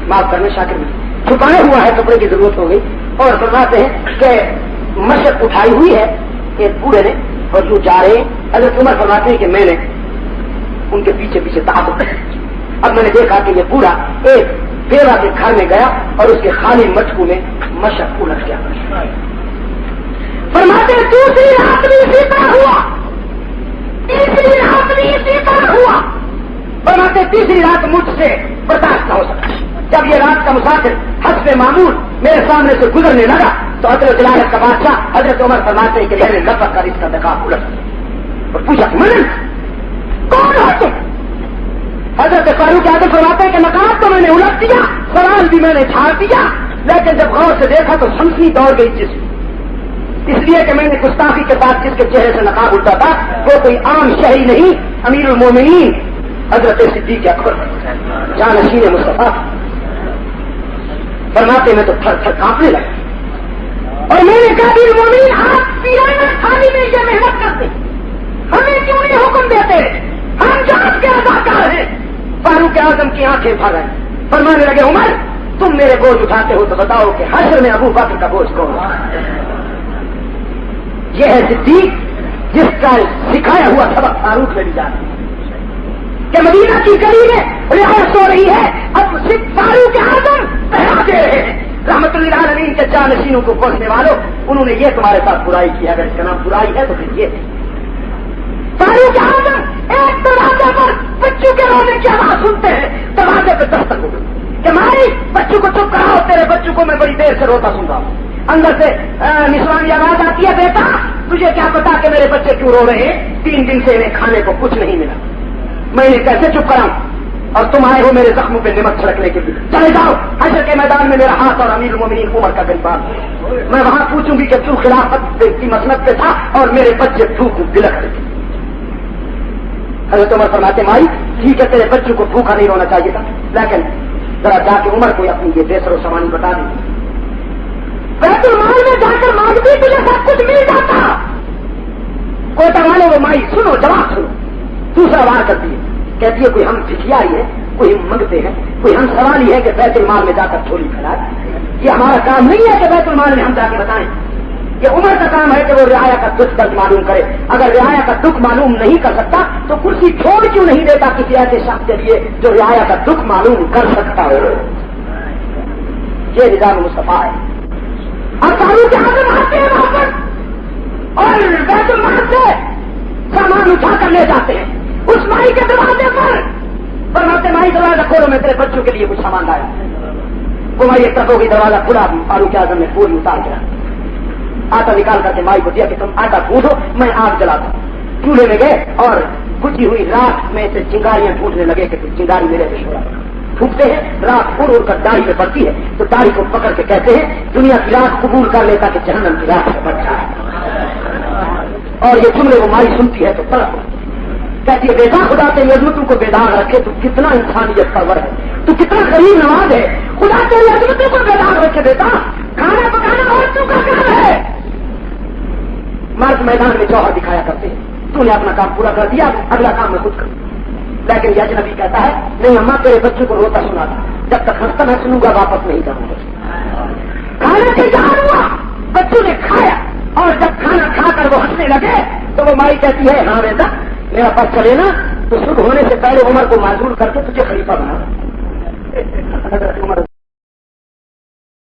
معاف کرنے شاکر میں چھپایا ہوا ہے, کپڑے کی ضرورت ہو گئی. اور فرماتے ہیں کہ مشق اٹھائی ہوئی ہے ایک بوڑھے نے اور جو جا رہے ہیں. حضرت عمر فرماتے ہیں کہ میں نے ان کے پیچھے پیچھے تعاقب کیا. اب میں نے دیکھا کہ یہ بوڑھا ایک بیوہ کے گھر میں گیا اور اس کے خالی مٹکو میں مشق الٹ گیا. فرماتے ہیں دوسری رات بھی اسی طرح ہوا, تیسری رات بھی اسی طرح ہوا. فرماتے تیسری رات مجھ سے برداشت نہ ہو سکا. جب یہ رات کا مسافر حسب معمول میرے سامنے سے گزرنے لگا تو حضرت جلالت کا بادشاہ حضرت عمر فرماتے ہیں کہ میں نے لپک کر اس کا نقاب الٹ اور پوچھا کہ میں کون ہو تم؟ حضرت فاروق اعظم فرماتے ہیں کہ نقاب تو میں نے الٹ دیا, سوال بھی میں نے چھاڑ دیا, لیکن جب غور سے دیکھا تو سنسنی دوڑ گئی جسم. اس لیے کہ میں نے گستاخی کے بعد جس کے چہرے سے نقاب اٹھتا تھا وہ کوئی عام شہری نہیں, امیر المومنین حضرت صدیق اکبر جانشین مصطفیٰ. فرماتے میں تو تھر تھر کانپنے لگا اور میں نے کہا امیر المومنین آپ پیرانا خالی میں یہ محنت کرتے, ہمیں کیوں نہیں حکم دیتے؟ ہم جان کے اداکار ہیں. فاروق اعظم کی آنکھیں بھر آئیں, فرمانے لگے عمر تم میرے بوجھ اٹھاتے ہو تو بتاؤ کہ حشر میں ابو بکر کا بوجھ کون؟ یہ ہے صدیق جس کا سکھایا ہوا سبق فاروق میں بھی جانا کہ مدینہ کی گلی میں رہائش ہو رہی ہے، اب صرف فاروق اعظم پہرا دے رہے ہیں رحمت اللہ علیہ کے جانشینوں کو پہنچنے والوں، انہوں نے یہ تمہارے ساتھ برائی کی، اگر اس کا نام برائی ہے تو پھر یہ فاروق اعظم ایک دروازے پر بچوں کے رونے کی آواز سنتے ہیں، دروازے پہ دستک ہو گئی کہ مائی بچوں کو چپ کراؤ، تیرے بچوں کو میں بڑی دیر سے روتا سن رہا ہوں۔ اندر سے نسوانی آواز آتی ہے، بیٹا تجھے کیا پتا کہ میرے بچے کیوں رو رہے ہیں؟ 3 دن سے انہیں کھانے کو کچھ نہیں ملا، میں انہیں کیسے چپ کراؤں؟ اور تم آئے ہو میرے زخموں پہ نمک چھڑکنے کے لیے، چلے جاؤ حشر کے میدان میں میرا ہاتھ اور امیر المومنین عمر کا گریبان، میں وہاں پوچھوں گی کہ تو خلافت کی مسلط پہ تھا اور میرے بچے بھوک بلک رہے تھے۔ حضرت عمر فرماتے مائی ٹھیک ہے، تیرے بچوں کو بھوکا نہیں رونا چاہیے تھا، لیکن ذرا جا کے عمر کو اپنی یہ بےسر و سوانی بتا دیں، بیت المال میں جا کر مانگتی تجھے سب کچھ مل جاتا۔ کوئٹہ والے وہ مائی سنو، جواب سنو۔ دوسرا وار کرتی ہے، کہتی ہے کوئی ہم بھکیاری ہے، کوئی ہم منگتے ہیں، کوئی ہم سوالی ہے کہ بیت المال میں جا کر جھولی پھیلائے۔ یہ ہمارا کام نہیں ہے کہ بیت المال میں ہم جا کے بتائیں، یہ عمر کا کام ہے کہ وہ رعایا کا دکھ درد معلوم کرے۔ اگر رعایا کا دکھ معلوم نہیں کر سکتا تو کرسی چھوڑ کیوں نہیں دیتا کسی ایسے شخص کے لیے جو رعایا کا دکھ معلوم کر سکتا ہو؟ یہ نظام مصطفیٰ ہے۔ اور فاروق اعظم آتے ہیں وہاں پر اور بیت المال سے سامان اٹھا کر لے جاتے ہیں اس مائی کے دروازے پر فرماتے مائی دروازہ کھولو، میں تیرے بچوں کے لیے کچھ سامان لایا۔ وہ مائی ایک طرف ہوگی، دروازہ کھلا، فاروق اعظم نے پوری اتار کے آٹا نکال کر کے مائی کو دیا کہ تم آٹا گوندھو، میں آگ جلاتا ہوں۔ چولہے میں گئے اور بجھی ہوئی راکھ میں سے چنگاریاں پھوٹنے لگے کہ چنگاری میرے سے چھوڑا پھوٹتے ہیں، راکھ اڑ اڑ کر داڑھی میں پڑتی ہے تو داڑھی کو پکڑ کے کہتے ہیں دنیا کی راکھ قبول کر لیتا کہ جہنم کی راکھ سے بچ جائے۔ اور یہ جملے وہ مائی سنتی ہے تو تڑپ کہتی ہے بیٹا خدا تیری عظمتوں کو بیدار رکھے، تو کتنا انسانیت پرور ہے، تو کتنا غریب نواز ہے، خدا تیری عظمتوں کو بیدار رکھے بیٹا، کھانا پکانا عورتوں کا کام ہے۔ مرد میدان میں جوہر دکھایا کرتے ہیں، تو نے اپنا کام پورا کر دیا، اگلا کام میں خود کروں۔ لیکن یہ اجنبی کہتا ہے نہیں اماں تیرے بچوں کو روتا سنا تھا، جب تک ہنستا میں سنوں گا واپس نہیں کروں گا۔ کھانے سے جان ہوا، بچوں نے کھایا اور جب کھانا کھا کر وہ ہنسنے لگے تو وہ مائی کہتی ہے ہاں بیٹا میرا پاس چلے نا تو صبح ہونے سے پہلے عمر کو معذور کر کے تجھے خلیفہ بنا۔ عمر